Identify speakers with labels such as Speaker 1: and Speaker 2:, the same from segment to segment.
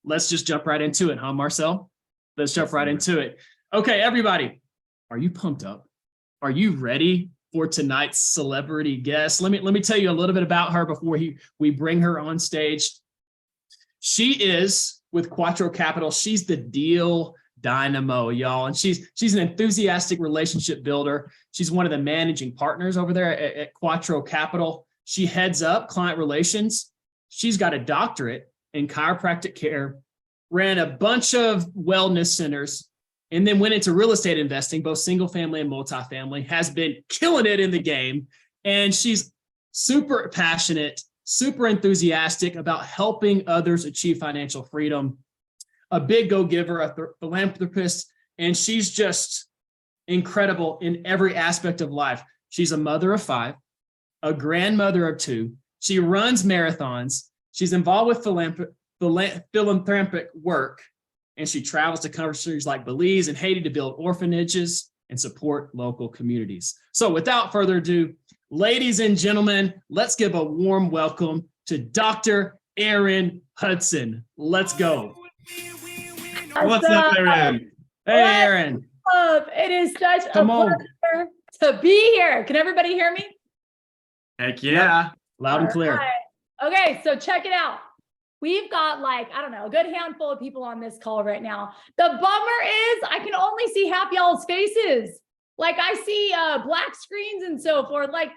Speaker 1: let's just jump right into it, huh, Marcel? Let's jump right into it. Okay, everybody, are you pumped up? Are you ready for tonight's celebrity guest? Let me tell you a little bit about her before we bring her on stage. She is with Quattro Capital. She's the deal dynamo, y'all. And she's an enthusiastic relationship builder. She's one of the managing partners over there at Quattro Capital. She heads up client relations. She's got a doctorate in chiropractic care, ran a bunch of wellness centers, and then went into real estate investing, both single family and multifamily, has been killing it in the game. And she's super passionate, super enthusiastic about helping others achieve financial freedom, a big go-giver, a philanthropist, and she's just incredible in every aspect of life. She's a mother of 5, a grandmother of 2. She runs marathons. She's involved with philanthropic work, and she travels to countries like Belize and Haiti to build orphanages and support local communities. So without further ado, ladies and gentlemen, let's give a warm welcome to Dr. Erin Hudson. Let's go.
Speaker 2: What's up, Erin?
Speaker 1: Hey, Erin.
Speaker 2: It is such a pleasure to be here. Can everybody hear me?
Speaker 3: Heck yeah.
Speaker 1: Yep. Loud and clear.
Speaker 2: Right. Okay, so check it out. We've got a good handful of people on this call right now. The bummer is I can only see half y'all's faces. Like I see black screens and so forth. Like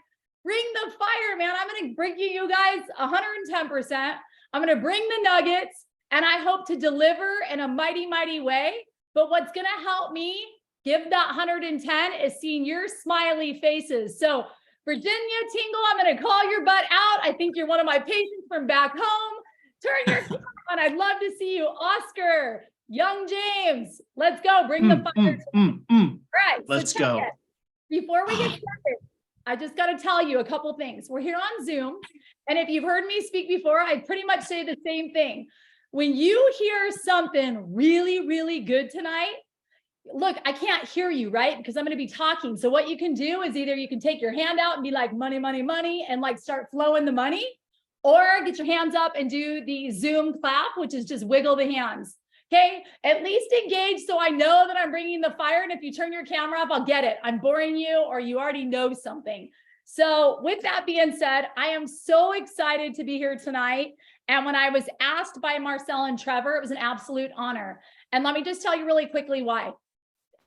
Speaker 2: bring the fire, man. I'm going to bring you guys 110%. I'm going to bring the nuggets, and I hope to deliver in a mighty, mighty way. But what's going to help me give that 110 is seeing your smiley faces. So Virginia Tingle, I'm going to call your butt out. I think you're one of my patients from back home. Turn your camera on. I'd love to see you. Oscar, Young James, let's go. Bring the fire. All right.
Speaker 1: Let's go.
Speaker 2: Before we get started, I just got to tell you a couple things. We're here on Zoom. And if you've heard me speak before, I pretty much say the same thing. When you hear something really, really good tonight, look, I can't hear you, right? Because I'm going to be talking. So what you can do is either you can take your hand out and be like, money, money, money, and like start flowing the money, or get your hands up and do the Zoom clap, which is just wiggle the hands. Okay, at least engage so I know that I'm bringing the fire. And if you turn your camera off, I'll get it. I'm boring you, or you already know something. So with that being said, I am so excited to be here tonight. And when I was asked by Marcel and Trevor, it was an absolute honor. And let me just tell you really quickly why.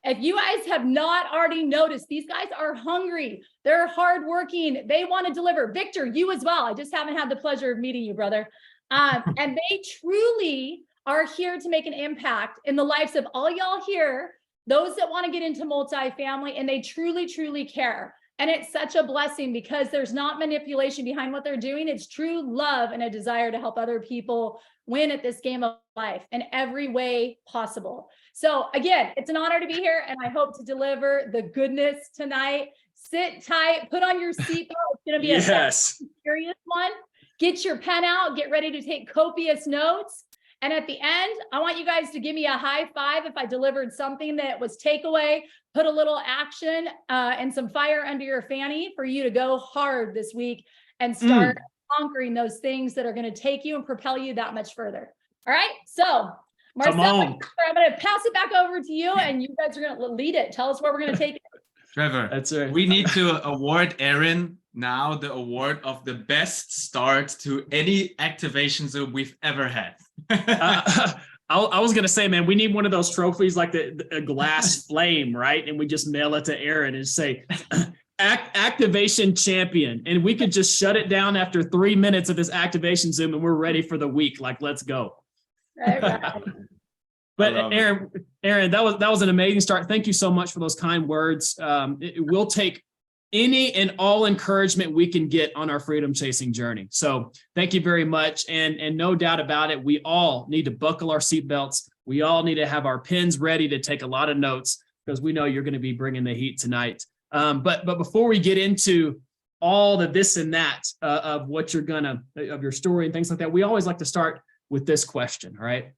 Speaker 2: If you guys have not already noticed, these guys are hungry. They're hardworking. They want to deliver. Victor, you as well. I just haven't had the pleasure of meeting you, brother. And they truly are here to make an impact in the lives of all y'all here, those that want to get into multifamily, and they truly, truly care. And it's such a blessing because there's not manipulation behind what they're doing. It's true love and a desire to help other people win at this game of life in every way possible. So again, it's an honor to be here, and I hope to deliver the goodness tonight. Sit tight, put on your seatbelt. It's going to be a serious one. Get your pen out, get ready to take copious notes. And at the end, I want you guys to give me a high five if I delivered something that was takeaway, put a little action and some fire under your fanny for you to go hard this week and start conquering those things that are going to take you and propel you that much further. All right. So Marcel, I'm going to pass it back over to you, and you guys are going to lead it. Tell us where we're going to take it.
Speaker 3: Trevor,
Speaker 1: that's right.
Speaker 3: We need to award Erin now the award of the best start to any activation Zoom we've ever had.
Speaker 1: I was going to say, man, we need one of those trophies like a glass flame, right? And we just mail it to Erin and say, activation champion. And we could just shut it down after 3 minutes of this activation Zoom, and we're ready for the week. Like, let's go.
Speaker 2: Right.
Speaker 1: But Erin, that was an amazing start. Thank you so much for those kind words. We'll take any and all encouragement we can get on our freedom chasing journey. So thank you very much. And no doubt about it, we all need to buckle our seatbelts. We all need to have our pens ready to take a lot of notes, because we know you're going to be bringing the heat tonight. But before we get into all the this and that of what you're of your story and things like that, we always like to start with this question. All right.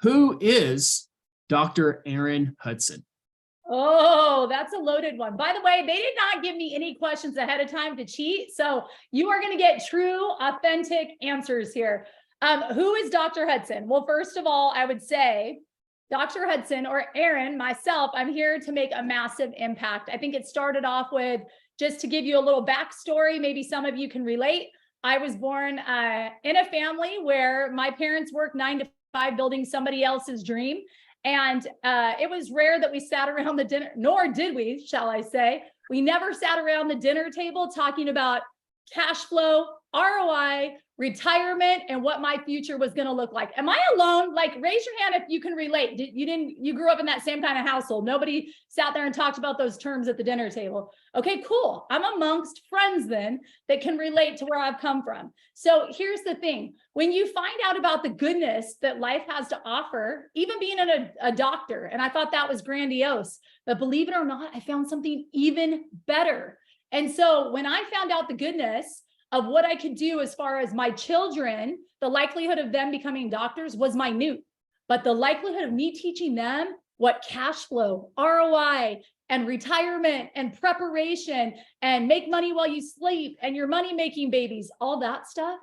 Speaker 1: Who is Dr. Erin Hudson?
Speaker 2: Oh, that's a loaded one. By the way, they did not give me any questions ahead of time to cheat. So you are going to get true, authentic answers here. Who is Dr. Hudson? Well, first of all, I would say Dr. Hudson or Erin, myself, I'm here to make a massive impact. I think it started off with, just to give you a little backstory, maybe some of you can relate. I was born in a family where my parents worked 9 to 5 building somebody else's dream. And it was rare that we sat around the dinner, nor did we, shall I say. We never sat around the dinner table talking about cash flow, ROI, retirement, and what my future was going to look like. Am I alone? Like, raise your hand if you can relate. You grew up in that same kind of household. Nobody sat there and talked about those terms at the dinner table. Okay, cool. I'm amongst friends then that can relate to where I've come from. So here's the thing. When you find out about the goodness that life has to offer, even being a doctor, and I thought that was grandiose, but believe it or not, I found something even better. And so when I found out the goodness of what I could do as far as my children, the likelihood of them becoming doctors was minute, but the likelihood of me teaching them what cash flow, ROI, and retirement and preparation and make money while you sleep and your money making babies, all that stuff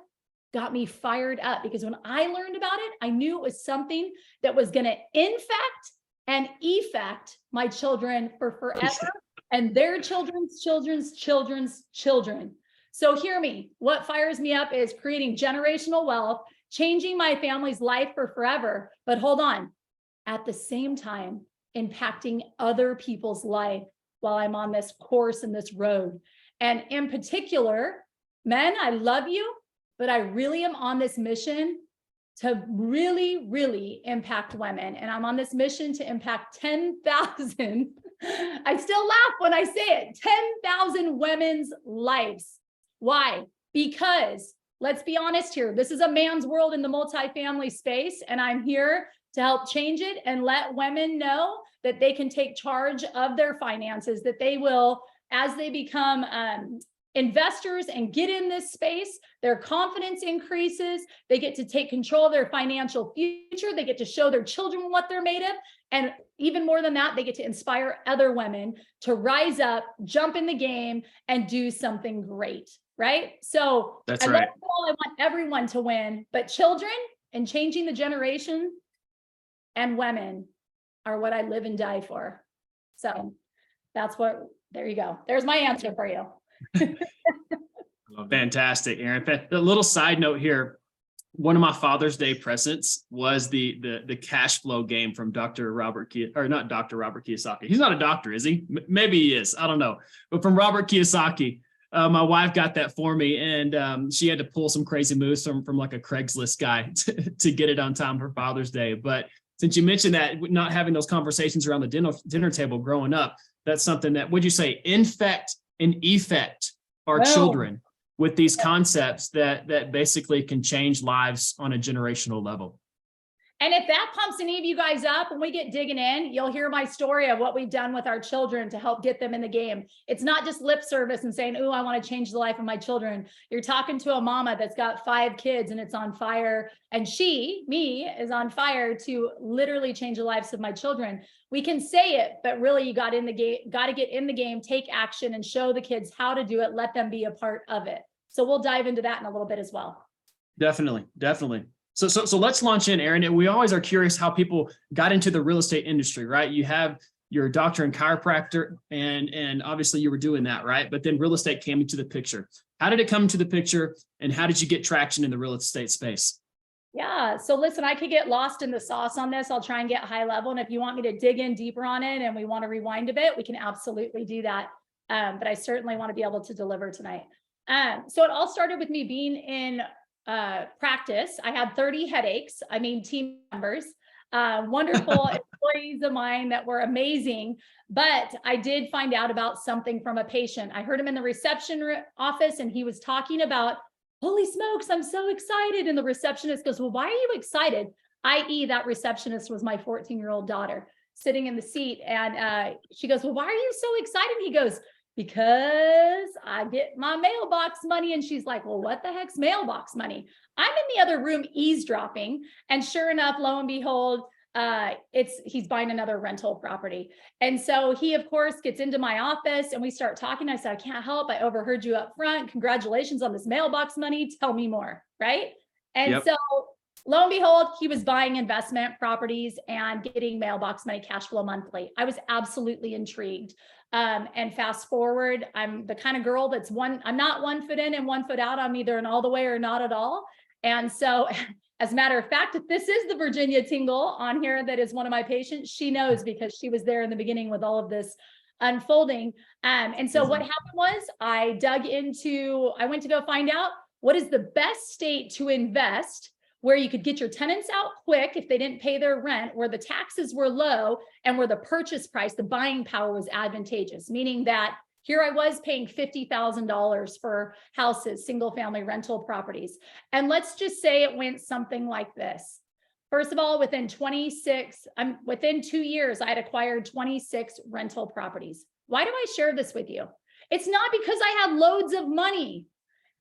Speaker 2: got me fired up, because when I learned about it, I knew it was something that was going to infect and effect my children for forever and their children's children's children's children. So hear me, what fires me up is creating generational wealth, changing my family's life for forever. But hold on, at the same time, impacting other people's life while I'm on this course and this road. And in particular, men, I love you, but I really am on this mission to really, really impact women. And I'm on this mission to impact 10,000. I still laugh when I say it, 10,000 women's lives. Why? Because let's be honest here, this is a man's world in the multifamily space, and I'm here to help change it and let women know that they can take charge of their finances, that they will, as they become investors and get in this space, their confidence increases, they get to take control of their financial future, they get to show their children what they're made of, and even more than that, they get to inspire other women to rise up, jump in the game, and do something great. Right? So
Speaker 1: that's right.
Speaker 2: I want everyone to win, but children and changing the generation and women are what I live and die for. So that's what, there you go. There's my answer for you.
Speaker 1: Fantastic, Erin. A little side note here. One of my Father's Day presents was the cash flow game from Dr. Robert Kiyosaki, or not Dr. Robert Kiyosaki. He's not a doctor, is he? Maybe he is. I don't know. But from Robert Kiyosaki. My wife got that for me, and she had to pull some crazy moves from like a Craigslist guy to get it on time for Father's Day. But since you mentioned that, not having those conversations around the dinner table growing up, that's something that, would you say, infect and effect our children with these concepts that basically can change lives on a generational level?
Speaker 2: And if that pumps any of you guys up, when we get digging in, you'll hear my story of what we've done with our children to help get them in the game. It's not just lip service and saying, "Ooh, I want to change the life of my children." You're talking to a mama that's got 5 kids and it's on fire. And me, is on fire to literally change the lives of my children. We can say it, but really you got to get in the game, take action, and show the kids how to do it. Let them be a part of it. So we'll dive into that in a little bit as well.
Speaker 1: Definitely. So let's launch in, Erin. We always are curious how people got into the real estate industry, right? You have your doctor and chiropractor, and obviously you were doing that, right? But then real estate came into the picture. How did it come into the picture, and how did you get traction in the real estate space?
Speaker 2: Yeah. So listen, I could get lost in the sauce on this. I'll try and get high level. And if you want me to dig in deeper on it and we want to rewind a bit, we can absolutely do that. But I certainly want to be able to deliver tonight. So it all started with me being in practice. I had 30 headaches. I mean, team members, wonderful employees of mine that were amazing. But I did find out about something from a patient. I heard him in the reception office, and he was talking about, "Holy smokes, I'm so excited." And the receptionist goes, "Well, why are you excited?" i.e. that receptionist was my 14-year-old daughter sitting in the seat. And she goes, "Well, why are you so excited?" He goes, "Because I get my mailbox money." And she's like, "Well, what the heck's mailbox money?" I'm in the other room eavesdropping. And sure enough, lo and behold, he's buying another rental property. And so he, of course, gets into my office and we start talking. I said, "I can't help. I overheard you up front. Congratulations on this mailbox money. Tell me more." Right. And
Speaker 1: Yep.
Speaker 2: so lo and behold, he was buying investment properties and getting mailbox money, cash flow monthly. I was absolutely intrigued. And fast forward, I'm the kind of girl that's I'm not 1 foot in and 1 foot out. I'm either an all the way or not at all. And so as a matter of fact, if this is the Virginia Tingle on here, that is one of my patients, she knows because she was there in the beginning with all of this unfolding. And so what happened was I went to go find out what is the best state to invest where you could get your tenants out quick if they didn't pay their rent, where the taxes were low, and where the purchase price, the buying power was advantageous, meaning that here I was paying $50,000 for houses, single family rental properties. And let's just say it went something like this. First of all, within 2 years, I had acquired 26 rental properties. Why do I share this with you? It's not because I had loads of money.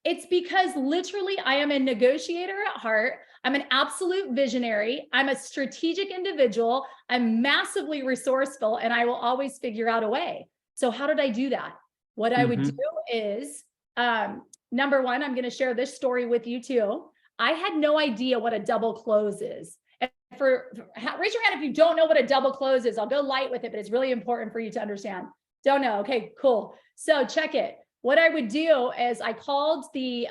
Speaker 2: It's because literally I am a negotiator at heart. I'm an absolute visionary. I'm a strategic individual. I'm massively resourceful, and I will always figure out a way. So how did I do that? What I would do is, number one, I'm going to share this story with you too. I had no idea what a double close is. And raise your hand if you don't know what a double close is. I'll go light with it, but it's really important for you to understand. Don't know. Okay, cool. So check it. What I would do is I called the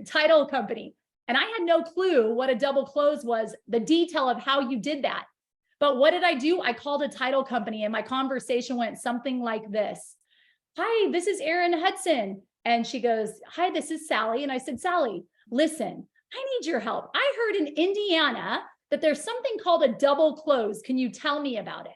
Speaker 2: title company, and I had no clue what a double close was, the detail of how you did that. But what did I do? I called a title company, and my conversation went something like this. Hi, this is Erin Hudson. And she goes, hi, this is Sally. And I said, Sally, listen, I need your help. I heard in Indiana that there's something called a double close. Can you tell me about it?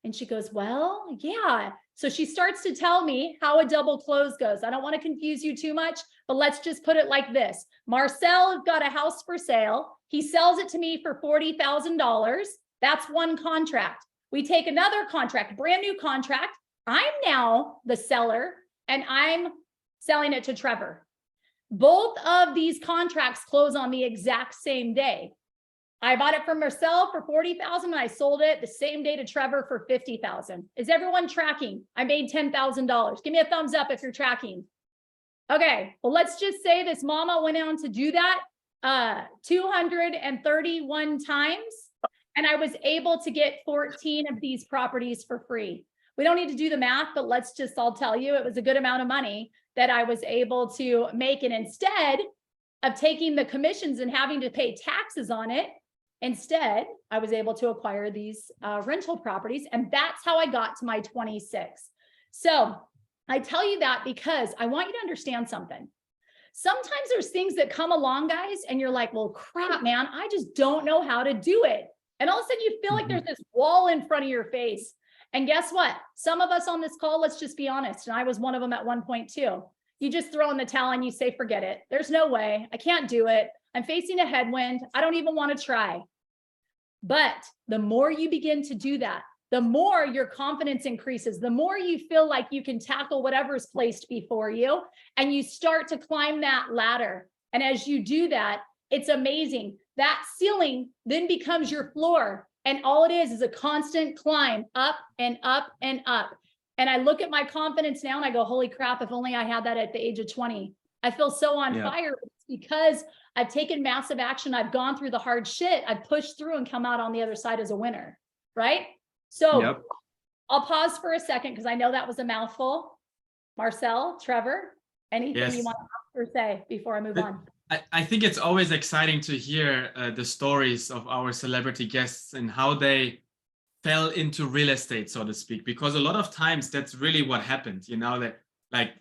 Speaker 2: And she goes, well, yeah. So she starts to tell me how a double close goes. I don't want to confuse you too much, but let's just put it like this. Marcel has got a house for sale. He sells it to me for $40,000. That's one contract. We take another contract, brand new contract. I'm now the seller, and I'm selling it to Trevor. Both of these contracts close on the exact same day. I bought it from Marcel for $40,000 and I sold it the same day to Trevor for $50,000. Is everyone tracking? I made $10,000. Give me a thumbs up if you're tracking. Okay, well, let's just say this mama went on to do that 231 times, and I was able to get 14 of these properties for free. We don't need to do the math, but I'll tell you, it was a good amount of money that I was able to make. And instead of taking the commissions and having to pay taxes on it, instead, I was able to acquire these rental properties. And that's how I got to my 26. So I tell you that because I want you to understand something. Sometimes there's things that come along, guys, and you're like, well, crap, man, I just don't know how to do it. And all of a sudden you feel like there's this wall in front of your face. And guess what? Some of us on this call, let's just be honest, and I was one of them at one point too. You just throw in the towel and you say, forget it. There's no way. I can't do it. I'm facing a headwind. I don't even want to try. But the more you begin to do that, the more your confidence increases, the more you feel like you can tackle whatever's placed before you, and you start to climb that ladder. And as you do that, it's amazing. That ceiling then becomes your floor. And all it is a constant climb up and up and up. And I look at my confidence now and I go, holy crap, if only I had that at the age of 20. I feel so on fire because I've taken massive action. I've gone through the hard shit. I've pushed through and come out on the other side as a winner, right? So I'll pause for a second because I know that was a mouthful. Marcel, Trevor, anything you want to ask or say before I move on?
Speaker 3: I think it's always exciting to hear the stories of our celebrity guests and how they fell into real estate, so to speak, because a lot of times that's really what happened, you know, that like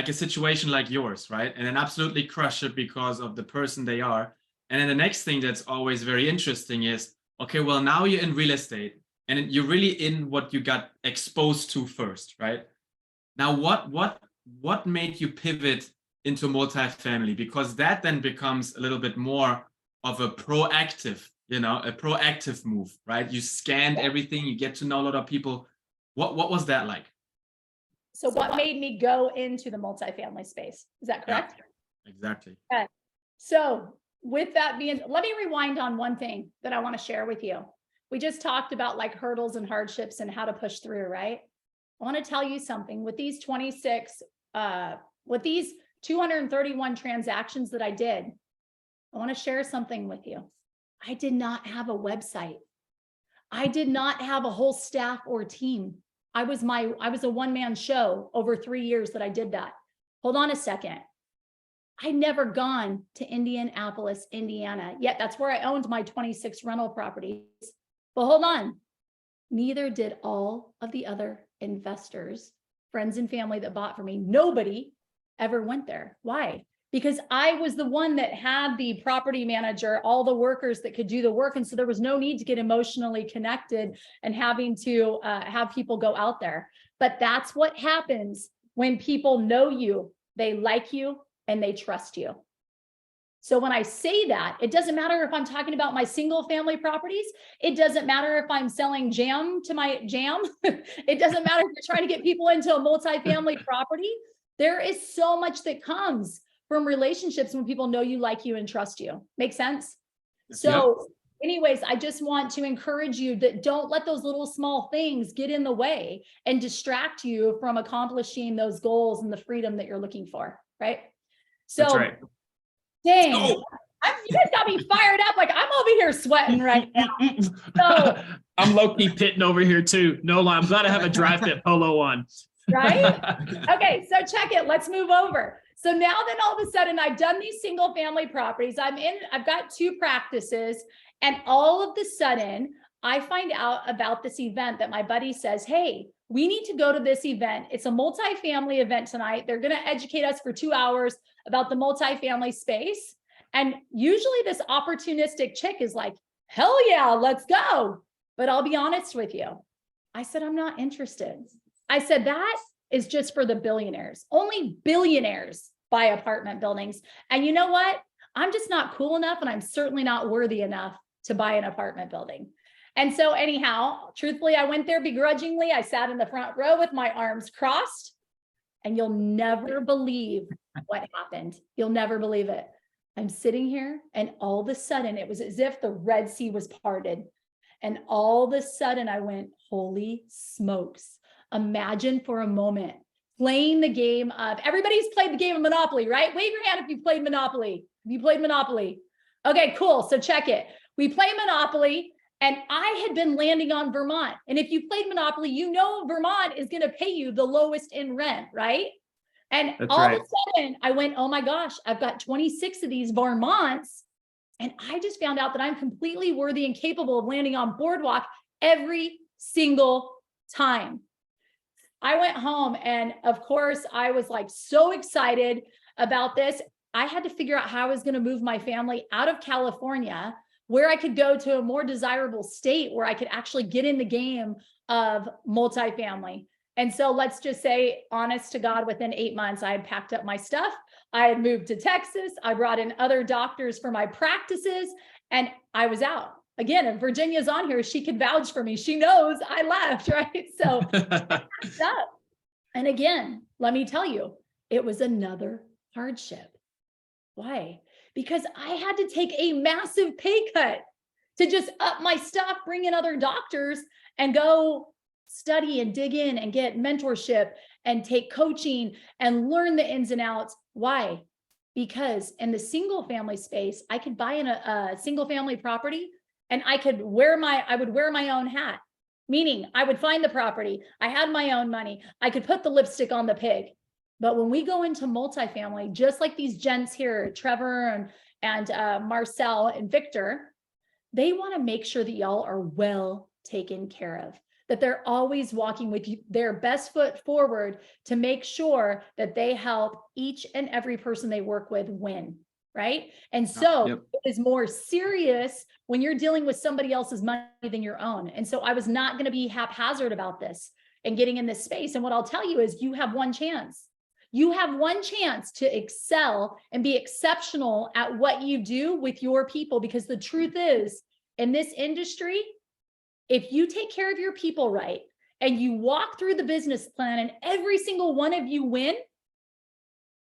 Speaker 3: a situation like yours, right? And then absolutely crush it because of the person they are. And then the next thing that's always very interesting is, okay, well, now you're in real estate and you're really in what you got exposed to first, right? Now, what made you pivot into multifamily? Because that then becomes a little bit more of a proactive, a proactive move, right? You scanned everything, you get to know a lot of people. What was that like?
Speaker 2: So what made me go into the multifamily space? Is that correct?
Speaker 3: Yeah, exactly.
Speaker 2: Okay. So with that being, let me rewind on one thing that I want to share with you. We just talked about like hurdles and hardships and how to push through, right? I want to tell you something with these 231 transactions that I did. I want to share something with you. I did not have a website. I did not have a whole staff or team. I was a one-man show over 3 years that I did that. Hold on a second. I'd never gone to Indianapolis, Indiana, yet that's where I owned my 26 rental properties. But hold on, neither did all of the other investors, friends and family that bought for me. Nobody ever went there. Why? Because I was the one that had the property manager, all the workers that could do the work. And so there was no need to get emotionally connected and having to have people go out there. But that's what happens when people know you, they like you, and they trust you. So when I say that, it doesn't matter if I'm talking about my single family properties. It doesn't matter if I'm selling jam to my jam. It doesn't matter if you're trying to get people into a multifamily property. There is so much that comes from relationships when people know you, like you, and trust you. Make sense? So anyways, I just want to encourage you that don't let those little small things get in the way and distract you from accomplishing those goals and the freedom that you're looking for, right? So,
Speaker 1: That's right.
Speaker 2: dang, you guys got me fired up. Like I'm over here sweating right now. So,
Speaker 1: I'm low-key pitting over here too. No lie. I'm glad I have a dry fit polo on.
Speaker 2: Right? Okay, so check it. Let's move over. So now then all of a sudden I've done these single family properties. I've got 2 practices, and all of the sudden I find out about this event that my buddy says, hey, we need to go to this event. It's a multifamily event tonight. They're going to educate us for 2 hours about the multifamily space. And usually this opportunistic chick is like, hell yeah, let's go. But I'll be honest with you. I said, I'm not interested. I said, that is just for the billionaires. Only billionaires buy apartment buildings. And you know what? I'm just not cool enough, and I'm certainly not worthy enough to buy an apartment building. And so anyhow, truthfully, I went there begrudgingly. I sat in the front row with my arms crossed, and you'll never believe what happened. You'll never believe it. I'm sitting here, and all of a sudden it was as if the Red Sea was parted. And all of a sudden I went, holy smokes. Imagine for a moment playing the game of, everybody's played the game of Monopoly, right? Wave your hand if you played Monopoly. Have you played Monopoly? Okay, cool. So check it. We play Monopoly, and I had been landing on Vermont. And if you played Monopoly, you know Vermont is going to pay you the lowest in rent, right? And
Speaker 1: That's
Speaker 2: all
Speaker 1: right.
Speaker 2: of a sudden I went, oh my gosh, I've got 26 of these Vermonts. And I just found out that I'm completely worthy and capable of landing on Boardwalk every single time. I went home, and of course I was like so excited about this. I had to figure out how I was going to move my family out of California, where I could go to a more desirable state where I could actually get in the game of multifamily. And so let's just say, honest to God, within 8 months, I had packed up my stuff. I had moved to Texas. I brought in other doctors for my practices, and I was out. Again, if Virginia's on here, she could vouch for me. She knows I left, right? So I packed up. And again, let me tell you, it was another hardship. Why? Because I had to take a massive pay cut to just up my stuff, bring in other doctors, and go study and dig in and get mentorship and take coaching and learn the ins and outs. Why? Because in the single family space, I could buy in a single family property, and I would wear my own hat, meaning I would find the property. I had my own money. I could put the lipstick on the pig. But when we go into multifamily, just like these gents here, Trevor and Marcel and Victor, they want to make sure that y'all are well taken care of, that they're always walking with their best foot forward to make sure that they help each and every person they work with win, right? And so it is more serious when you're dealing with somebody else's money than your own. And so I was not going to be haphazard about this and getting in this space. And what I'll tell you is, you have one chance. You have one chance to excel and be exceptional at what you do with your people, because the truth is, in this industry, if you take care of your people right and you walk through the business plan and every single one of you win,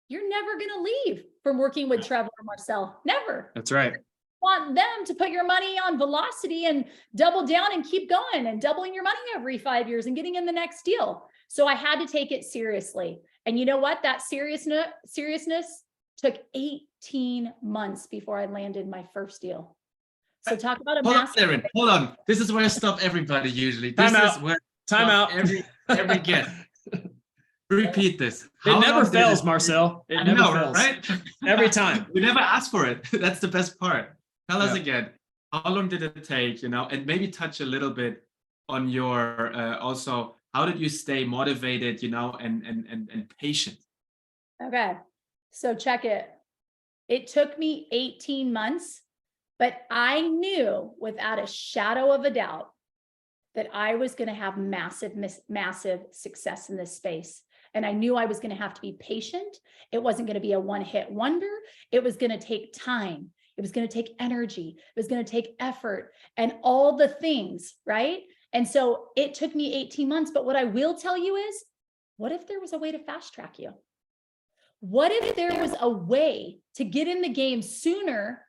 Speaker 2: you're never going to leave from working with Trevor or Marcel. Never.
Speaker 1: That's right.
Speaker 2: Want them to put your money on velocity and double down and keep going and doubling your money every 5 years and getting in the next deal. So I had to take it seriously. And you know what? That seriousness took 18 months before I landed my first deal. So talk about a
Speaker 3: Hold on,
Speaker 2: massive.
Speaker 3: Erin, hold on. This is where I stop everybody usually. This
Speaker 1: Time
Speaker 3: is
Speaker 1: out.
Speaker 3: where I
Speaker 1: Time
Speaker 3: stop
Speaker 1: out.
Speaker 3: every guest. Repeat this.
Speaker 1: It
Speaker 3: How
Speaker 1: never
Speaker 3: long did
Speaker 1: fails,
Speaker 3: it-
Speaker 1: Marcel. It
Speaker 3: I
Speaker 1: never
Speaker 3: know,
Speaker 1: fails.
Speaker 3: right?
Speaker 1: Every time.
Speaker 3: We never asked for it. That's the best part. Tell us
Speaker 1: Yeah.
Speaker 3: again, how long did it take, and maybe touch a little bit on your also, how did you stay motivated, and patient?
Speaker 2: Okay. So check it. It took me 18 months, but I knew without a shadow of a doubt that I was going to have massive success in this space. And I knew I was going to have to be patient. It wasn't going to be a one-hit wonder. It was going to take time. It was going to take energy. It was going to take effort and all the things, right? And so it took me 18 months. But what I will tell you is, what if there was a way to fast track you? What if there was a way to get in the game sooner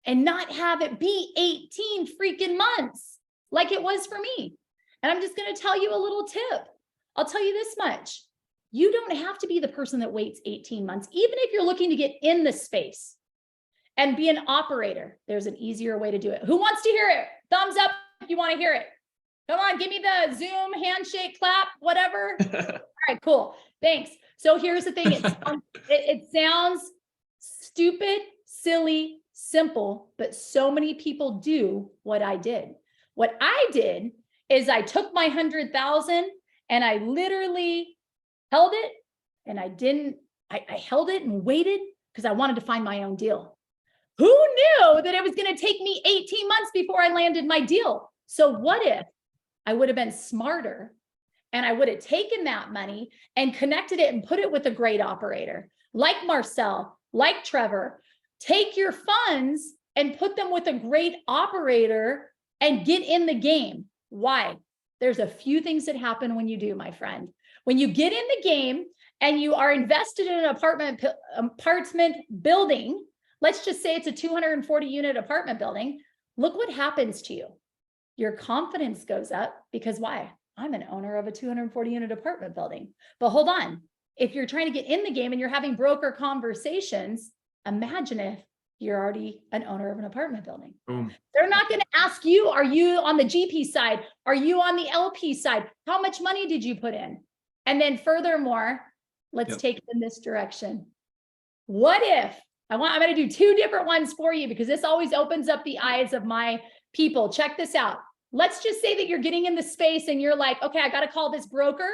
Speaker 2: and not have it be 18 freaking months like it was for me? And I'm just going to tell you a little tip. I'll tell you this much. You don't have to be the person that waits 18 months, even if you're looking to get in the space and be an operator. There's an easier way to do it. Who wants to hear it? Thumbs up if you want to hear it. Come on, give me the Zoom handshake, clap, whatever. All right, cool. Thanks. So here's the thing. It sounds stupid, silly, simple, but so many people do what I did. What I did is I took my 100,000 and I literally held it, and I held it and waited because I wanted to find my own deal. Who knew that it was going to take me 18 months before I landed my deal? So what if I would have been smarter and I would have taken that money and connected it and put it with a great operator like Marcel, like Trevor? Take your funds and put them with a great operator and get in the game. Why? There's a few things that happen when you do, my friend. When you get in the game and you are invested in an apartment building, let's just say it's a 240 unit apartment building. Look what happens to you. Your confidence goes up because why? I'm an owner of a 240 unit apartment building. But hold on. If you're trying to get in the game and you're having broker conversations, imagine if you're already an owner of an apartment building.
Speaker 3: Boom.
Speaker 2: They're not going to ask you, are you on the GP side? Are you on the LP side? How much money did you put in? And then furthermore, let's take it in this direction. What if, I'm going to do two different ones for you because this always opens up the eyes of my people. Check this out. Let's just say that you're getting in the space and you're like, okay, I got to call this broker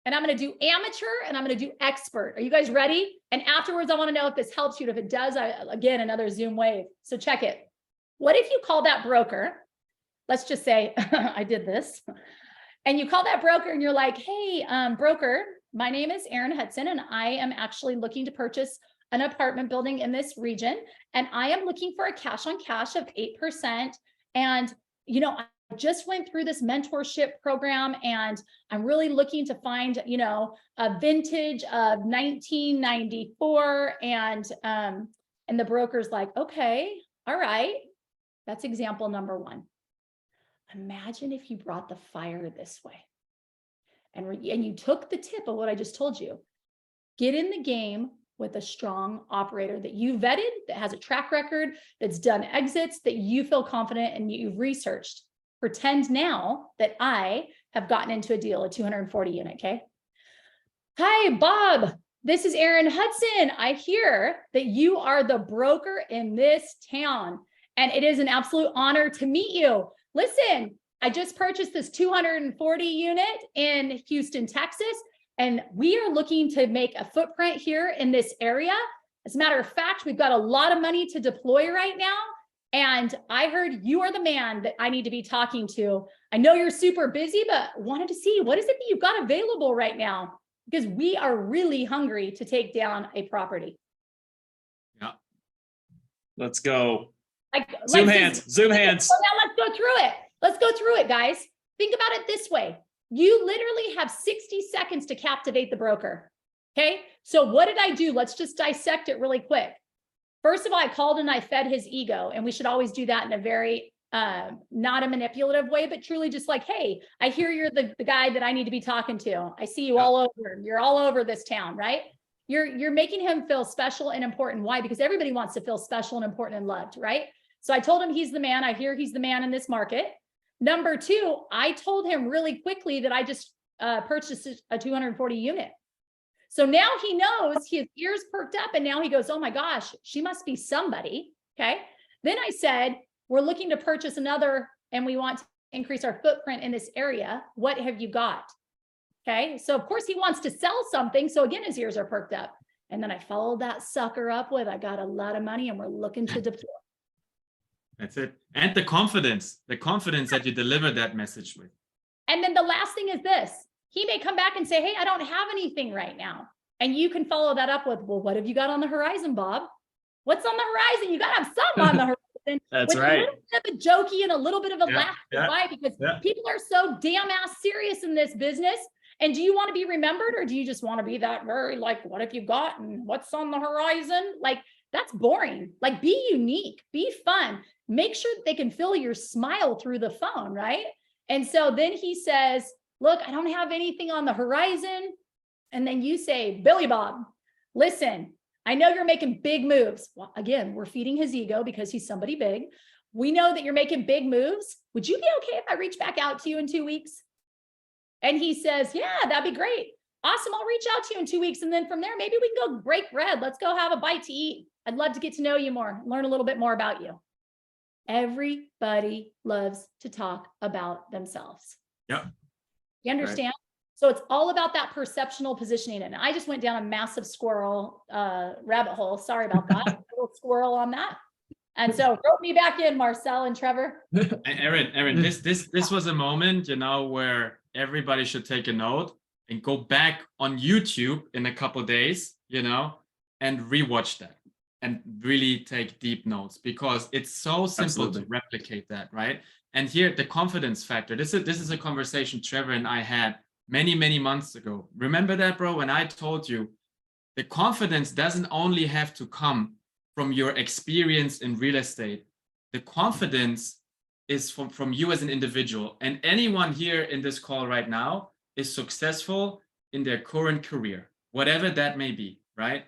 Speaker 2: and I'm going to do amateur and I'm going to do expert. Are you guys ready? And afterwards, I want to know if this helps you. And if it does, again, another Zoom wave. So check it. What if you call that broker? Let's just say I did this. And you call that broker and you're like, hey, broker, my name is Erin Hudson, and I am actually looking to purchase an apartment building in this region. And I am looking for a cash on cash of 8%. And, I just went through this mentorship program and I'm really looking to find, a vintage of 1994. And the broker's like, okay, all right. That's example number one. Imagine if you brought the fire this way and you took the tip of what I just told you. Get in the game with a strong operator that you vetted, that has a track record, that's done exits, that you feel confident and you've researched. Pretend now that I have gotten into a deal, a 240 unit, okay? Hi, Bob. This is Erin Hudson. I hear that you are the broker in this town, and it is an absolute honor to meet you. Listen, I just purchased this 240 unit in Houston, Texas, and we are looking to make a footprint here in this area. As a matter of fact, we've got a lot of money to deploy right now. And I heard you are the man that I need to be talking to. I know you're super busy, but wanted to see what is it that you've got available right now? Because we are really hungry to take down a property.
Speaker 3: Yeah.
Speaker 1: Let's go.
Speaker 2: Zoom
Speaker 1: hands. So now
Speaker 2: let's go through it. Let's go through it, guys. Think about it this way. You literally have 60 seconds to captivate the broker. Okay. So what did I do? Let's just dissect it really quick. First of all, I called and I fed his ego, and we should always do that in a very, not a manipulative way, but truly just like, hey, I hear you're the guy that I need to be talking to. I see you all over. You're all over this town, right? You're making him feel special and important. Why? Because everybody wants to feel special and important and loved, right? So I told him he's the man. I hear he's the man in this market. Number two, I told him really quickly that I just purchased a 240 unit. So now he knows, his ears perked up, and now he goes, oh my gosh, she must be somebody. Okay. Then I said, we're looking to purchase another, and we want to increase our footprint in this area. What have you got? Okay. So of course he wants to sell something. So again, his ears are perked up. And then I followed that sucker up with, I got a lot of money and we're looking to deploy.
Speaker 3: That's it. And the confidence that you delivered that message with.
Speaker 2: And then the last thing is this. He may come back and say, hey, I don't have anything right now. And you can follow that up with, well, what have you got on the horizon, Bob? What's on the horizon? You got to have something on the horizon.
Speaker 1: That's
Speaker 2: with
Speaker 1: right.
Speaker 2: a little bit of a jokey and a little bit of a laugh. Why? Because people are so damn ass serious in this business. And do you want to be remembered, or do you just want to be that very like, what have you got and what's on the horizon? Like, that's boring. Like, be unique, be fun, make sure that they can feel your smile through the phone, right? And so then he says, look, I don't have anything on the horizon. And then you say, Billy Bob, listen, I know you're making big moves. Well, again, we're feeding his ego because he's somebody big. We know that you're making big moves. Would you be okay if I reach back out to you in 2 weeks? And he says, yeah, that'd be great. Awesome. I'll reach out to you in 2 weeks. And then from there, maybe we can go break bread. Let's go have a bite to eat. I'd love to get to know you more, learn a little bit more about you. Everybody loves to talk about themselves.
Speaker 3: Yeah.
Speaker 2: You understand? Right. So it's all about that perceptional positioning. And I just went down a massive squirrel rabbit hole. Sorry about that. A little squirrel on that. And so rope me back in, Marcel and Trevor.
Speaker 3: Erin, this was a moment, where everybody should take a note and go back on YouTube in a couple of days, and rewatch that and really take deep notes, because it's so simple to replicate that, right? And here, the confidence factor. This is a conversation Trevor and I had many, many months ago. Remember that, bro? When I told you the confidence doesn't only have to come from your experience in real estate. The confidence is from you as an individual. And anyone here in this call right now is successful in their current career, whatever that may be, right?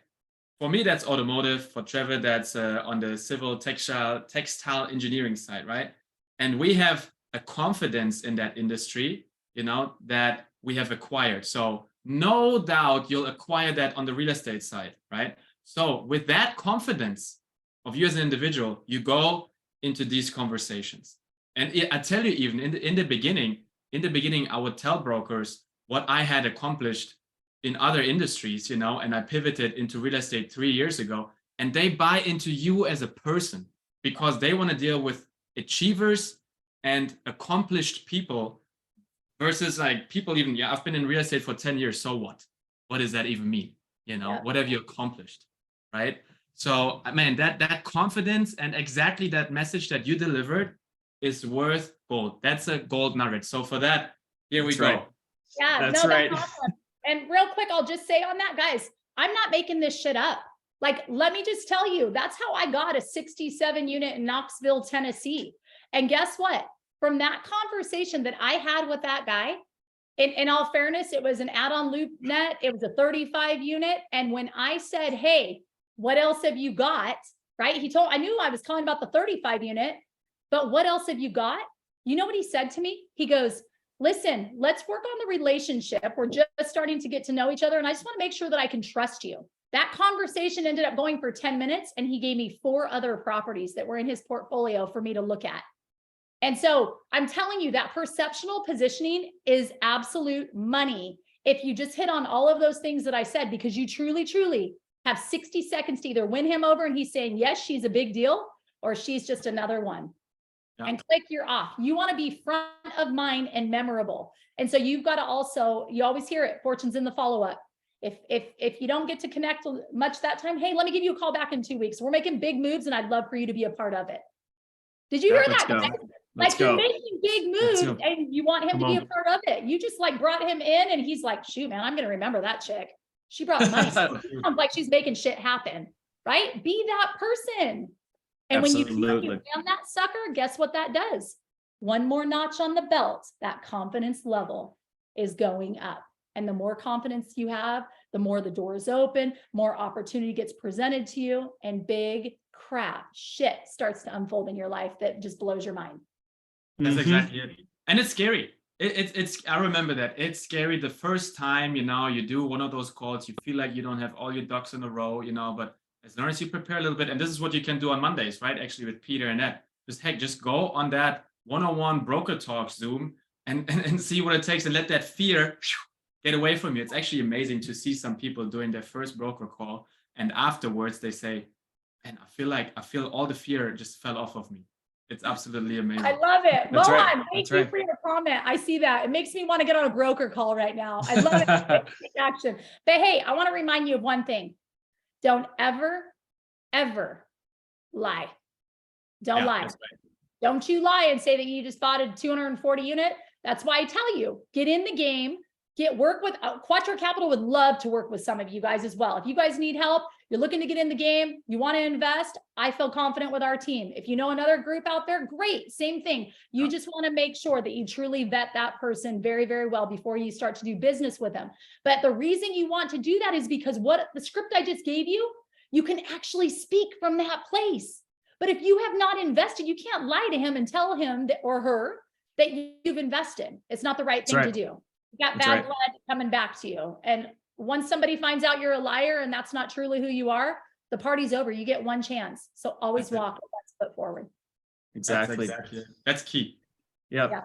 Speaker 3: For me, that's automotive. For Trevor, that's on the civil textile engineering side, right? And we have a confidence in that industry, that we have acquired. So no doubt you'll acquire that on the real estate side, right? So with that confidence of you as an individual, you go into these conversations. And I tell you, even in the beginning, I would tell brokers what I had accomplished in other industries, and I pivoted into real estate 3 years ago, and they buy into you as a person because they want to deal with achievers and accomplished people versus like people even, I've been in real estate for 10 years. So what? What does that even mean? What have you accomplished? Right? So, man, that confidence and exactly that message that you delivered is worth gold. That's a gold nugget. So for that, here we go.
Speaker 1: Right.
Speaker 2: Yeah,
Speaker 1: that's right.
Speaker 2: That's awesome. And real quick, I'll just say on that, guys, I'm not making this shit up. Like, let me just tell you, that's how I got a 67 unit in Knoxville, Tennessee. And guess what? From that conversation that I had with that guy, in all fairness, it was an add-on LoopNet. It was a 35 unit. And when I said, hey, what else have you got? Right? I knew I was calling about the 35 unit, but what else have you got? You know what he said to me? He goes, listen, let's work on the relationship. We're just starting to get to know each other. And I just want to make sure that I can trust you. That conversation ended up going for 10 minutes. And he gave me 4 other properties that were in his portfolio for me to look at. And so I'm telling you that perceptional positioning is absolute money. If you just hit on all of those things that I said, because you truly, truly have 60 seconds to either win him over and he's saying, yes, she's a big deal, or she's just another one. Yeah. And click, you're off. You want to be front of mind and memorable. And so you've got to also, you always hear it, fortune's in the follow-up. If you don't get to connect much that time, hey, let me give you a call back in 2 weeks. We're making big moves and I'd love for you to be a part of it. Did you hear that? Like, you're making big moves and you want him to be a part of it. You just like brought him in and he's like, shoot, man, I'm going to remember that chick. She brought money. Sounds like she's making shit happen, right? Be that person. And
Speaker 1: Absolutely.
Speaker 2: when you land that sucker, guess what that does? One more notch on the belt, that confidence level is going up. And the more confidence you have, the more the doors open, more opportunity gets presented to you, and big crap shit starts to unfold in your life that just blows your mind.
Speaker 3: That's exactly it. And it's scary. It's I remember that it's scary the first time, you do one of those calls, you feel like you don't have all your ducks in a row, but as long as you prepare a little bit, and this is what you can do on Mondays, right? Actually with Peter and Ed, just go on that one-on-one broker talk Zoom and see what it takes, and let that fear get away from you. It's actually amazing to see some people doing their first broker call, and afterwards they say, man, I feel all the fear just fell off of me. It's absolutely amazing.
Speaker 2: I love it.
Speaker 1: That's right.
Speaker 2: Mohan, thank
Speaker 1: That's
Speaker 2: you
Speaker 1: right.
Speaker 2: for your comment. I see that. It makes me want to get on a broker call right now. I love it. Take action. But hey, I want to remind you of one thing. Don't ever, ever lie. Don't lie.
Speaker 3: That's right.
Speaker 2: Don't you lie and say that you just bought a 240 unit. That's why I tell you, get in the game, work with Quattro Capital would love to work with some of you guys as well. If you guys need help, you're looking to get in the game, you want to invest, I feel confident with our team. If you know another group out there, great, same thing. You just want to make sure that you truly vet that person very, very well before you start to do business with them. But the reason you want to do that is because what the script I just gave you, you can actually speak from that place. But if you have not invested, you can't lie to him and tell him that, or her, that you've invested. It's not the right thing to do. You got bad blood coming back to you. And once somebody finds out you're a liar and that's not truly who you are, the party's over. You get one chance. So always walk with that foot forward.
Speaker 1: Exactly.
Speaker 3: That's key.
Speaker 1: Yeah.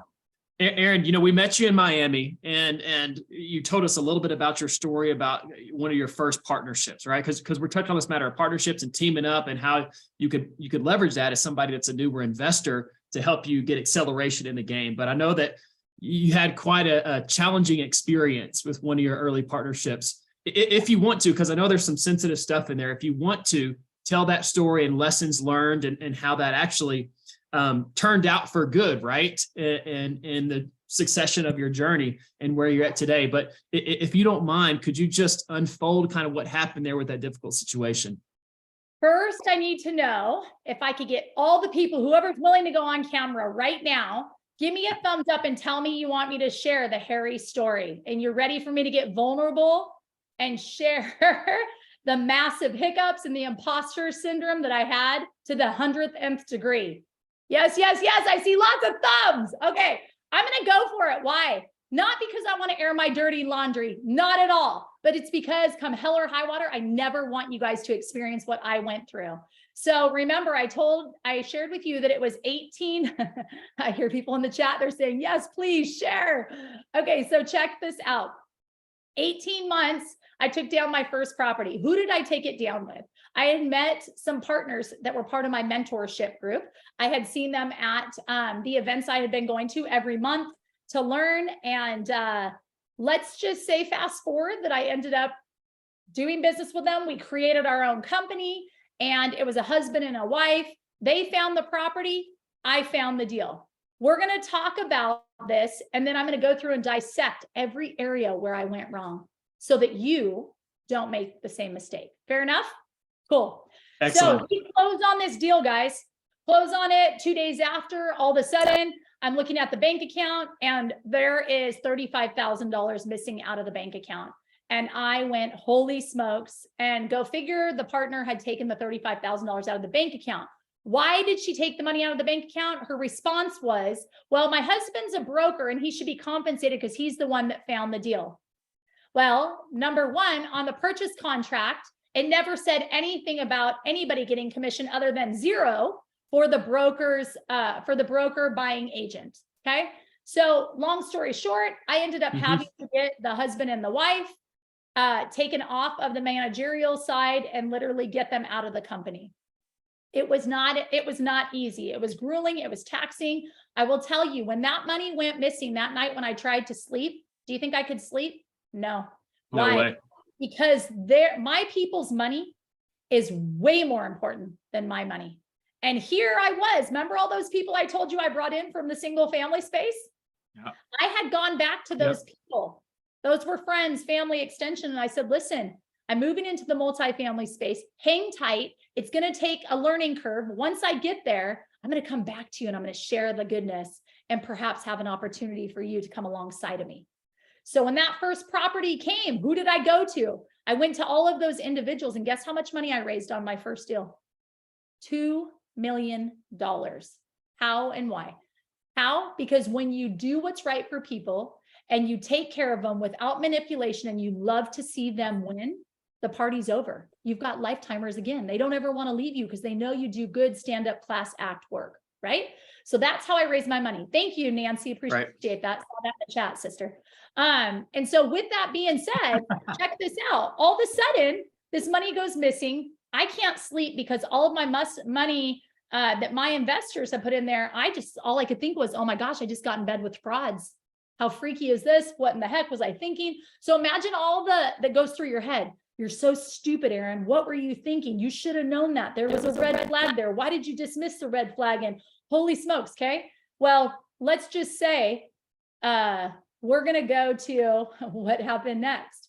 Speaker 1: Erin, we met you in Miami, and you told us a little bit about your story about one of your first partnerships, right? Because we're touching on this matter of partnerships and teaming up, and how you could leverage that as somebody that's a newer investor to help you get acceleration in the game. But I know that you had quite a challenging experience with one of your early partnerships. If you want to, because I know there's some sensitive stuff in there, if you want to tell that story and lessons learned, and how that actually turned out for good, right? And in the succession of your journey and where you're at today. But if you don't mind, could you just unfold kind of what happened there with that difficult situation?
Speaker 2: First, I need to know if I could get all the people, whoever's willing to go on camera right now, give me a thumbs up and tell me you want me to share the Harry story. And you're ready for me to get vulnerable and share the massive hiccups and the imposter syndrome that I had to the 100th degree. Yes, yes, yes. I see lots of thumbs. Okay, I'm going to go for it. Why? Not because I want to air my dirty laundry, not at all, but it's because come hell or high water, I never want you guys to experience what I went through. So remember, I shared with you that it was 18. I hear people in the chat, they're saying, yes, please share. Okay, so check this out. 18 months, I took down my first property. Who did I take it down with? I had met some partners that were part of my mentorship group. I had seen them at the events I had been going to every month to learn. And let's just say, fast forward, that I ended up doing business with them. We created our own company, and it was a husband and a wife. They found the property. I found the deal. We're going to talk about this, and then I'm going to go through and dissect every area where I went wrong so that you don't make the same mistake. Fair enough? Cool.
Speaker 1: Excellent.
Speaker 2: So we close on this deal, guys. Close on it 2 days after. All of a sudden, I'm looking at the bank account, and there is $35,000 missing out of the bank account. And I went, holy smokes. And go figure, the partner had taken the $35,000 out of the bank account. Why did she take the money out of the bank account? Her response was, well, my husband's a broker and he should be compensated because he's the one that found the deal. Well, number one, on the purchase contract, it never said anything about anybody getting commission other than zero for the broker buying agent. Okay. So long story short, I ended up having to get the husband and the wife taken off of the managerial side and literally get them out of the company. It was not easy. It was grueling. It was taxing. I will tell you, when that money went missing that night when I tried to sleep, do you think I could sleep? No. Why?
Speaker 1: No way.
Speaker 2: Because my people's money is way more important than my money. And here I was. Remember all those people I told you I brought in from the single family space?
Speaker 3: Yeah.
Speaker 2: I had gone back to those people. Those were friends, family extension. And I said, listen, I'm moving into the multifamily space. Hang tight. It's going to take a learning curve. Once I get there, I'm going to come back to you and I'm going to share the goodness and perhaps have an opportunity for you to come alongside of me. So when that first property came, who did I go to? I went to all of those individuals, and guess how much money I raised on my first deal? $2 million. How and why? How? Because when you do what's right for people and you take care of them without manipulation and you love to see them win, the party's over. You've got lifetimers again. They don't ever want to leave you because they know you do good stand-up class act work, right? So that's how I raise my money. Thank you, Nancy. Appreciate that. Saw that in the chat, sister. And so with that being said, check this out. All of a sudden, this money goes missing. I can't sleep because all of my money that my investors have put in there, all I could think was, oh my gosh, I just got in bed with frauds. How freaky is this? What in the heck was I thinking? So imagine all that goes through your head. You're so stupid, Erin. What were you thinking? You should have known that. There was a red flag there. Why did you dismiss the red flag? And holy smokes, okay? Well, let's just say we're going to go to what happened next.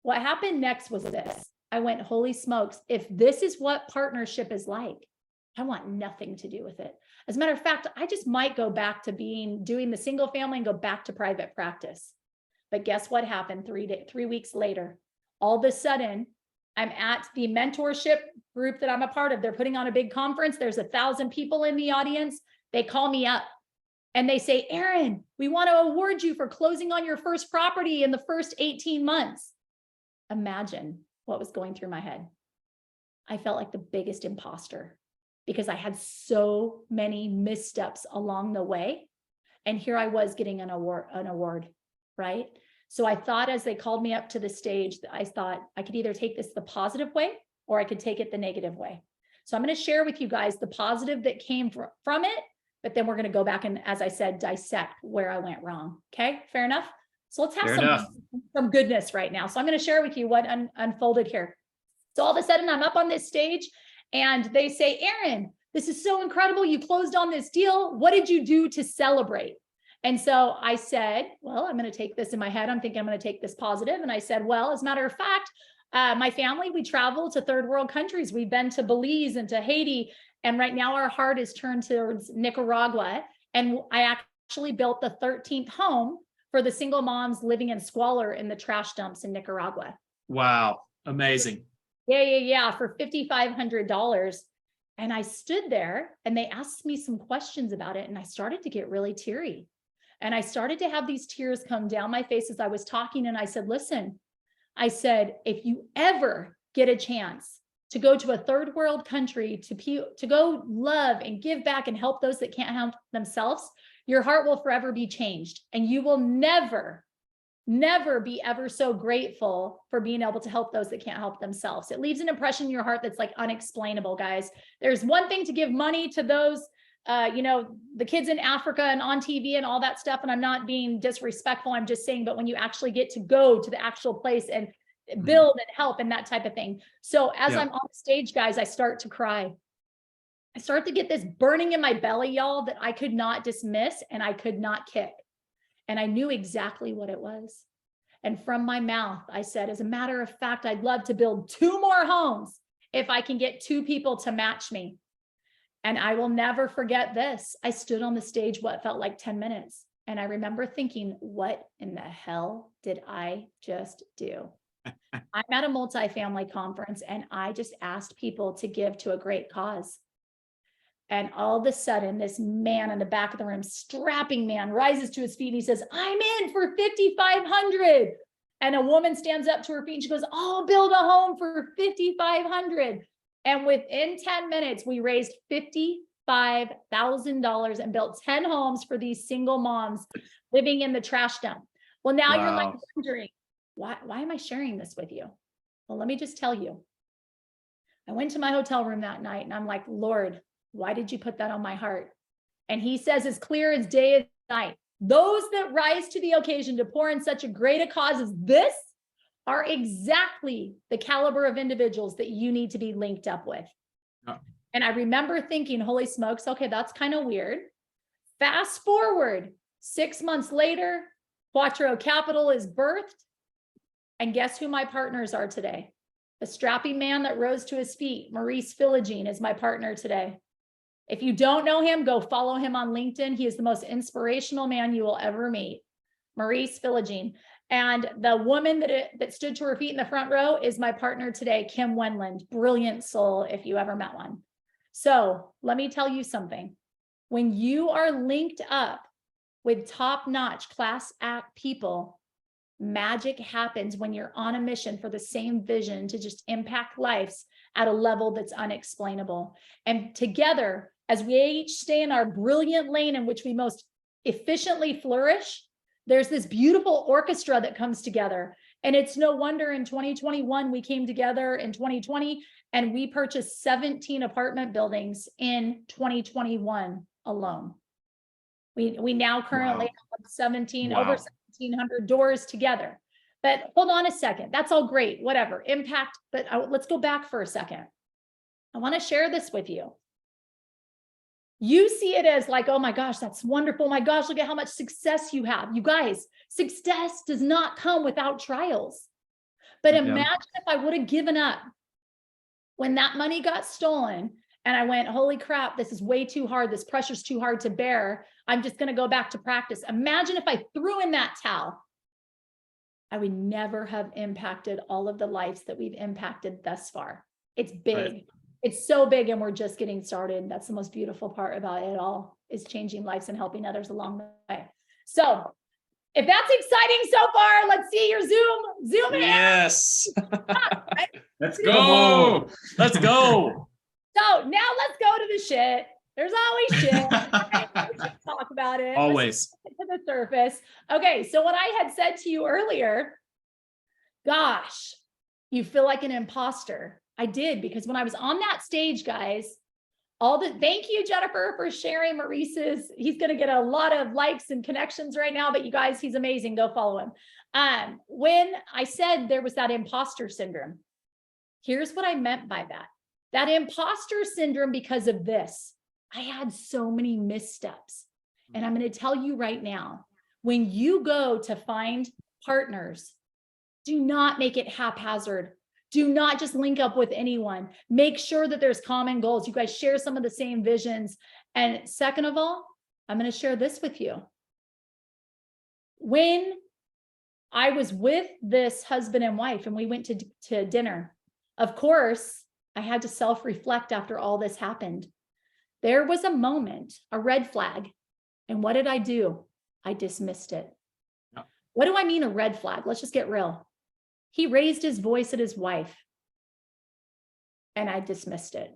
Speaker 2: What happened next was this. I went, holy smokes, if this is what partnership is like, I want nothing to do with it. As a matter of fact, I just might go back to doing the single family and go back to private practice. But guess what happened 3 weeks later? All of a sudden, I'm at the mentorship group that I'm a part of. They're putting on a big conference. There's 1,000 people in the audience. They call me up and they say, Erin, we want to award you for closing on your first property in the first 18 months. Imagine what was going through my head. I felt like the biggest imposter because I had so many missteps along the way. And here I was getting an award, right? So I thought as they called me up to the stage, I thought I could either take this the positive way or I could take it the negative way. So I'm going to share with you guys the positive that came from it, but then we're going to go back and, as I said, dissect where I went wrong. Okay, fair enough? So let's have some goodness right now. So I'm going to share with you what unfolded here. So all of a sudden I'm up on this stage and they say, Erin, this is so incredible. You closed on this deal. What did you do to celebrate? And so I said, well, I'm going to take this in my head. I'm thinking I'm going to take this positive. And I said, well, as a matter of fact, my family, we travel to third world countries. We've been to Belize and to Haiti. And right now our heart is turned towards Nicaragua. And I actually built the 13th home for the single moms living in squalor in the trash dumps in Nicaragua.
Speaker 1: Wow. Amazing.
Speaker 2: Yeah. For $5,500. And I stood there and they asked me some questions about it. And I started to get really teary. And I started to have these tears come down my face as I was talking. And I said, listen, I said, if you ever get a chance to go to a third world country, to go love and give back and help those that can't help themselves, your heart will forever be changed. And you will never be ever so grateful for being able to help those that can't help themselves. It leaves an impression in your heart that's like unexplainable, guys. There's one thing to give money to those the kids in Africa and on TV and all that stuff. And I'm not being disrespectful. I'm just saying, but when you actually get to go to the actual place and build and help and that type of thing. So as I'm on stage, guys, I start to cry. I start to get this burning in my belly, y'all, that I could not dismiss and I could not kick. And I knew exactly what it was. And from my mouth, I said, as a matter of fact, I'd love to build 2 more homes if I can get 2 people to match me. And I will never forget this. I stood on the stage, what felt like 10 minutes. And I remember thinking, what in the hell did I just do? I'm at a multifamily conference and I just asked people to give to a great cause. And all of a sudden, this man in the back of the room, strapping man, rises to his feet and he says, I'm in for $5,500. And a woman stands up to her feet and she goes, I'll build a home for $5,500. And within 10 minutes, we raised $55,000 and built 10 homes for these single moms living in the trash dump. Well, now you're like wondering, why am I sharing this with you? Well, let me just tell you. I went to my hotel room that night and I'm like, Lord, why did you put that on my heart? And he says, as clear as day and night, those that rise to the occasion to pour in such a great a cause as this are exactly the caliber of individuals that you need to be linked up with. Oh. And I remember thinking, holy smokes, okay, that's kind of weird. Fast forward 6 months later, Quattro Capital is birthed. And guess who my partners are today? A strapping man that rose to his feet, Maurice Philogene, is my partner today. If you don't know him, go follow him on LinkedIn. He is the most inspirational man you will ever meet. Maurice Philogene. And the woman that stood to her feet in the front row is my partner today, Kim Wenland. Brilliant soul, if you ever met one. So let me tell you something. When you are linked up with top-notch class act people, magic happens when you're on a mission for the same vision to just impact lives at a level that's unexplainable. And together, as we each stay in our brilliant lane in which we most efficiently flourish, there's this beautiful orchestra that comes together. And it's no wonder in 2021, we came together in 2020 and we purchased 17 apartment buildings in 2021 alone. We now currently have 17, over 1,700 doors together. But hold on a second. That's all great, whatever, impact. But let's go back for a second. I want to share this with you. You see it as like, oh my gosh, that's wonderful. My gosh, look at how much success you have. You guys, success does not come without trials. But imagine if I would have given up when that money got stolen and I went, holy crap, this is way too hard. This pressure's too hard to bear. I'm just going to go back to practice. Imagine if I threw in that towel. I would never have impacted all of the lives that we've impacted thus far. It's big. Right. It's so big and we're just getting started. That's the most beautiful part about it all, is changing lives and helping others along the way. So if that's exciting so far, let's see your Zoom in.
Speaker 1: Yes.
Speaker 3: Let's go.
Speaker 1: Let's go.
Speaker 2: So now let's go to the shit. There's always shit. Let's talk about it.
Speaker 1: Always.
Speaker 2: Let's get to the surface. Okay, so what I had said to you earlier, gosh, you feel like an imposter. I did, because when I was on that stage, guys, thank you, Jennifer, for sharing Maurice's. He's going to get a lot of likes and connections right now, but you guys, he's amazing. Go follow him. When I said there was that imposter syndrome, here's what I meant by that. That imposter syndrome, because of this, I had so many missteps. And I'm going to tell you right now, when you go to find partners, do not make it haphazard. Do not just link up with anyone. Make sure that there's common goals. You guys share some of the same visions. And second of all, I'm going to share this with you. When I was with this husband and wife and we went to dinner, of course, I had to self-reflect after all this happened. There was a moment, a red flag. And what did I do? I dismissed it. Yeah. What do I mean a red flag? Let's just get real. He raised his voice at his wife and I dismissed it.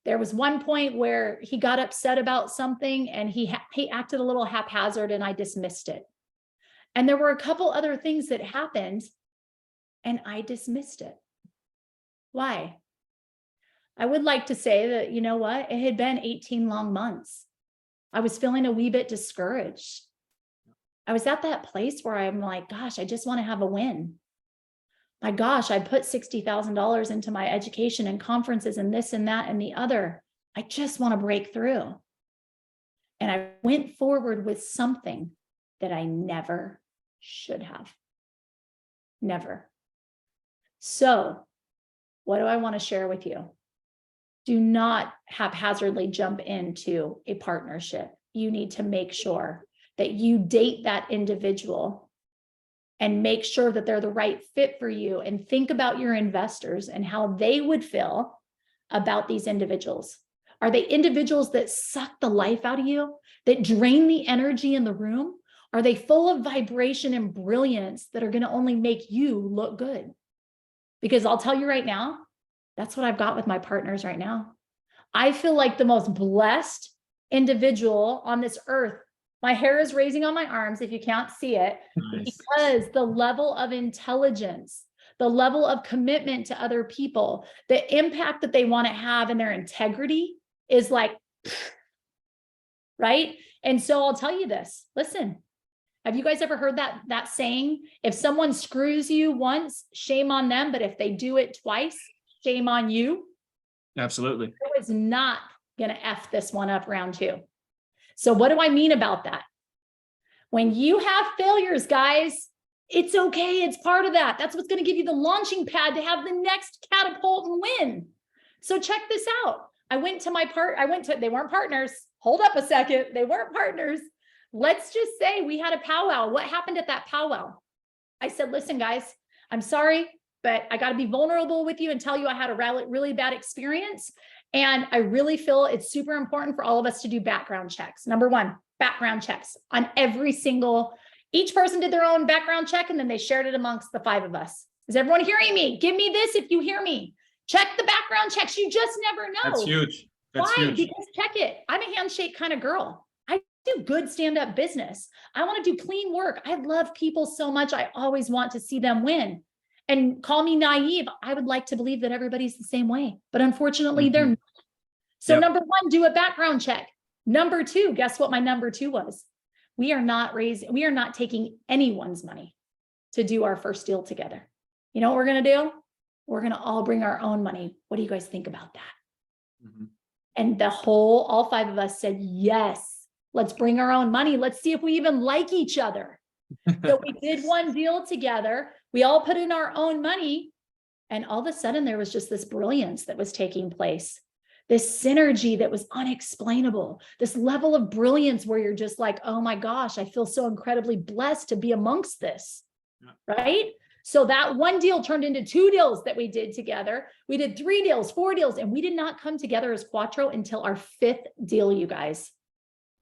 Speaker 2: There was one point where he got upset about something and he acted a little haphazard and I dismissed it. And there were a couple other things that happened and I dismissed it. Why? I would like to say that, you know what? It had been 18 long months. I was feeling a wee bit discouraged. I was at that place where I'm like, gosh, I just want to have a win. My gosh, I put $60,000 into my education and conferences and this and that and the other. I just want to break through. And I went forward with something that I never should have. Never. So what do I want to share with you? Do not haphazardly jump into a partnership. You need to make sure that you date that individual and make sure that they're the right fit for you, and think about your investors and how they would feel about these individuals. Are they individuals that suck the life out of you, that drain the energy in the room? Are they full of vibration and brilliance that are going to only make you look good? Because I'll tell you right now, that's what I've got with my partners right now. I feel like the most blessed individual on this earth. My hair is raising on my arms if you can't see it, nice. Because the level of intelligence, the level of commitment to other people, the impact that they want to have and their integrity is like, right? And so I'll tell you this, listen, have you guys ever heard that saying? If someone screws you once, shame on them. But if they do it twice, shame on you.
Speaker 1: Absolutely.
Speaker 2: I was not going to F this one up round two. So what do I mean about that? When you have failures, guys, it's okay. It's part of that. That's what's going to give you the launching pad to have the next catapult and win. So check this out. I went to they weren't partners. Hold up a second. They weren't partners. Let's just say we had a powwow. What happened at that powwow? I said, listen, guys, I'm sorry, but I got to be vulnerable with you and tell you I had a really bad experience. And I really feel it's super important for all of us to do background checks. Number one, background checks on each person did their own background check, and then they shared it amongst the 5 of us. Is everyone hearing me? Give me this if you hear me. Check the background checks. You just never know.
Speaker 3: That's huge. That's
Speaker 2: Why?
Speaker 3: huge.
Speaker 2: Because check it. I'm a handshake kind of girl. I do good stand-up business. I want to do clean work. I love people so much. I always want to see them win. And call me naive. I would like to believe that everybody's the same way, but unfortunately they're not. So number 1, do a background check. Number 2, guess what my number 2 was? We are not taking anyone's money to do our first deal together. You know what we're going to do? We're going to all bring our own money. What do you guys think about that? And all 5 of us said, yes, let's bring our own money. Let's see if we even like each other. So we did one deal together. We all put in our own money. And all of a sudden there was just this brilliance that was taking place. This synergy that was unexplainable, this level of brilliance where you're just like, oh my gosh, I feel so incredibly blessed to be amongst this, right? So that one deal turned into 2 deals that we did together. We did 3 deals, 4 deals, and we did not come together as Quattro until our 5th deal, you guys.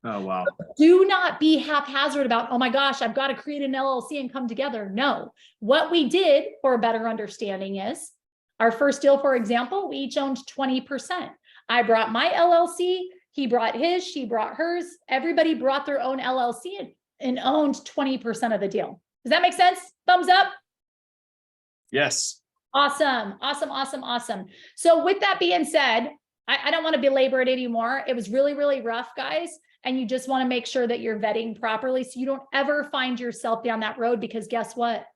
Speaker 1: Oh, wow.
Speaker 2: Do not be haphazard about, oh my gosh, I've got to create an LLC and come together. No, what we did for a better understanding is our first deal, for example, we each owned 20%. I brought my LLC, he brought his, she brought hers. Everybody brought their own LLC and owned 20% of the deal. Does that make sense? Thumbs up.
Speaker 1: Yes.
Speaker 2: Awesome. Awesome. Awesome. Awesome. So with that being said, I don't want to belabor it anymore. It was really, really rough, guys. And you just want to make sure that you're vetting properly so you don't ever find yourself down that road, because guess what?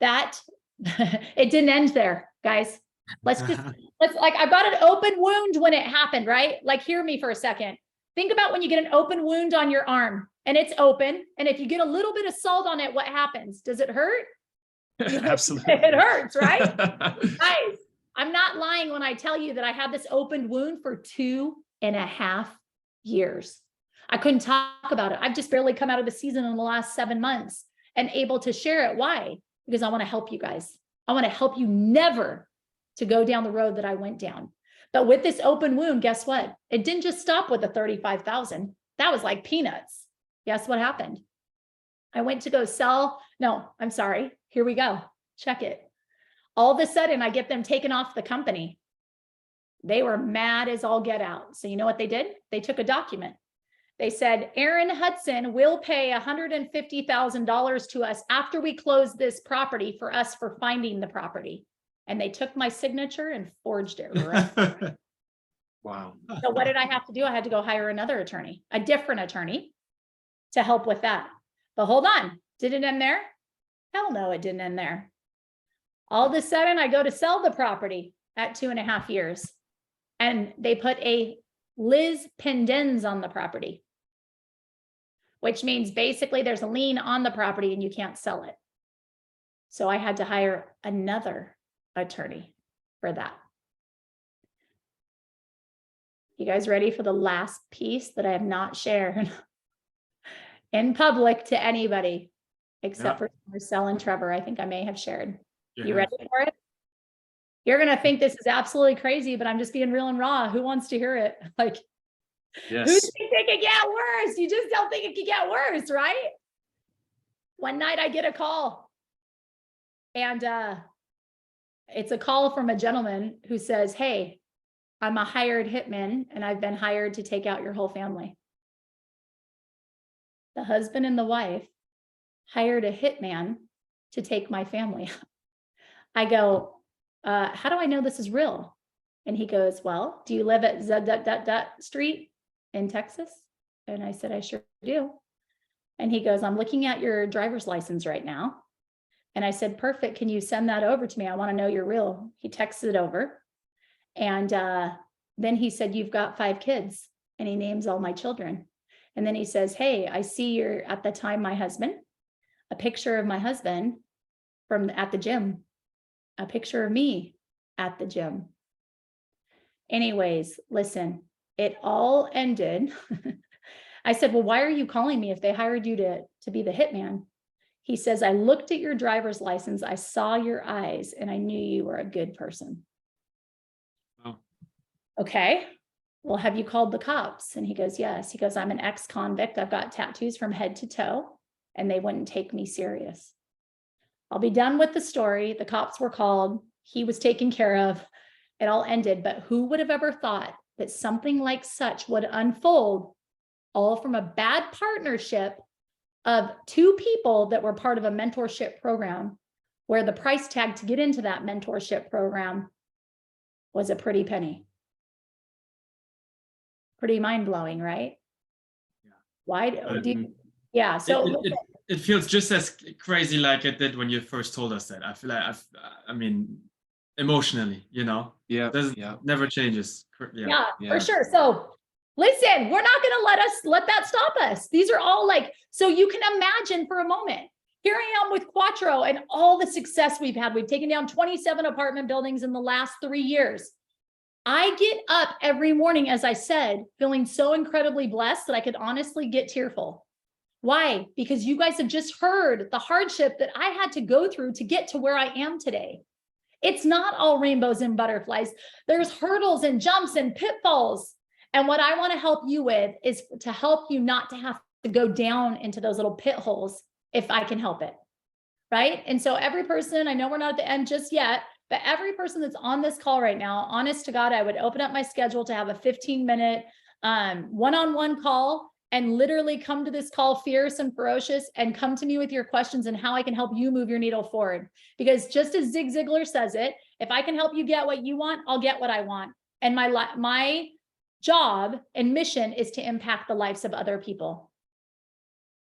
Speaker 2: It didn't end there, guys. Let's like, I've got an open wound when it happened, right? Like, hear me for a second. Think about when you get an open wound on your arm and it's open. And if you get a little bit of salt on it, what happens? Does it hurt?
Speaker 1: Absolutely.
Speaker 2: It hurts, right? Guys, I'm not lying when I tell you that I had this open wound for 2.5 years. I couldn't talk about it. I've just barely come out of the season in the last 7 months and able to share it. Why? Because I want to help you guys. I want to help you never to go down the road that I went down. But with this open wound, guess what? It didn't just stop with the 35,000. That was like peanuts. Guess what happened? I went to go sell. No, I'm sorry. Here we go. Check it. All of a sudden, I get them taken off the company. They were mad as all get out. So you know what they did? They took a document. They said, Erin Hudson will pay $150,000 to us after we close this property for us for finding the property. And they took my signature and forged it. Right?
Speaker 1: Wow.
Speaker 2: So what did I have to do? I had to go hire another attorney, a different attorney, to help with that. But hold on, did it end there? Hell no, it didn't end there. All of a sudden, I go to sell the property at 2.5 years, and they put a Liz Pendens on the property, which means basically there's a lien on the property and you can't sell it. So I had to hire another attorney for that. You guys ready for the last piece that I have not shared in public to anybody except for Marcel and Trevor? I think I may have shared. You ready for it? You're going to think this is absolutely crazy, but I'm just being real and raw. Who wants to hear it? Like,
Speaker 1: yes.
Speaker 2: Who thinks it could get worse? You just don't think it could get worse, right? One night I get a call, and it's a call from a gentleman who says, hey, I'm a hired hitman and I've been hired to take out your whole family. The husband and the wife hired a hitman to take my family. I go, how do I know this is real? And he goes, well, do you live at street in Texas? And I said, I sure do. And he goes, I'm looking at your driver's license right now. And I said, perfect. Can you send that over to me? I want to know you're real. He texted it over. And then he said, you've got 5 kids. And he names all my children. And then he says, hey, I see you're at the time my husband, a picture of my husband from at the gym, a picture of me at the gym. Anyways, listen, it all ended. I said, well, why are you calling me if they hired you to be the hitman? He says, I looked at your driver's license. I saw your eyes and I knew you were a good person.
Speaker 3: Oh.
Speaker 2: Okay. Well, have you called the cops? And he goes, yes. He goes, I'm an ex-convict. I've got tattoos from head to toe and they wouldn't take me serious. I'll be done with the story. The cops were called. He was taken care of. It all ended. But who would have ever thought that something like such would unfold all from a bad partnership of two people that were part of a mentorship program where the price tag to get into that mentorship program was a pretty penny. Pretty mind-blowing, right?
Speaker 3: Yeah.
Speaker 2: Why do you, yeah, so
Speaker 3: it feels just as crazy like it did when you first told us that. I feel like I mean, emotionally, you know, never changes.
Speaker 2: Yeah, for sure. So listen, we're not going to let that stop us. These are all like, so you can imagine for a moment, here I am with Quattro and all the success we've had. We've taken down 27 apartment buildings in the last 3 years. I get up every morning, as I said, feeling so incredibly blessed that I could honestly get tearful. Why? Because you guys have just heard the hardship that I had to go through to get to where I am today. It's not all rainbows and butterflies. There's hurdles and jumps and pitfalls. And what I want to help you with is to help you not to have to go down into those little pit holes if I can help it. Right? And so every person, I know we're not at the end just yet, but every person that's on this call right now, honest to God, I would open up my schedule to have a 15-minute one-on-one call and literally come to this call fierce and ferocious and come to me with your questions and how I can help you move your needle forward. Because just as Zig Ziglar says it, if I can help you get what you want, I'll get what I want. And my job and mission is to impact the lives of other people.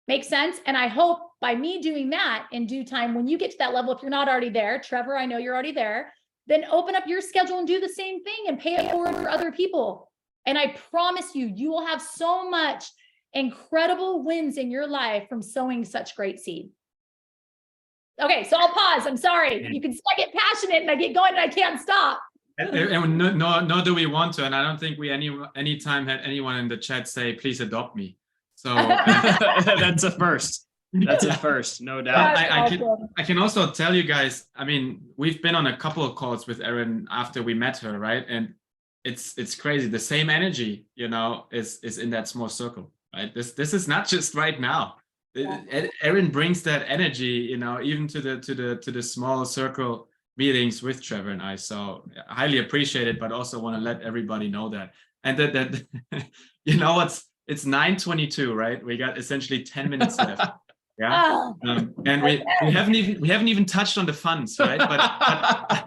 Speaker 2: Make sense? And I hope by me doing that in due time, when you get to that level, if you're not already there, Trevor, I know you're already there, then open up your schedule and do the same thing and pay it forward for other people. And I promise you, you will have so much incredible wins in your life from sowing such great seed. Okay, so I'll pause. I'm sorry. You can see I get passionate and I get going and I can't stop.
Speaker 3: And no, do we want to? And I don't think we any time had anyone in the chat say, please adopt me. So
Speaker 1: that's a first. That's a first, no doubt.
Speaker 3: I can also tell you guys, I mean, we've been on a couple of calls with Erin after we met her, right? And it's crazy. The same energy, you know, is in that small circle, right? This is not just right now. Erin brings that energy, you know, even to the small circle meetings with Trevor and I. So I highly appreciate it, but also want to let everybody know that. And that you know, it's 9:22, right? We got essentially 10 minutes left. Yeah. And we haven't even touched on the funds, right? But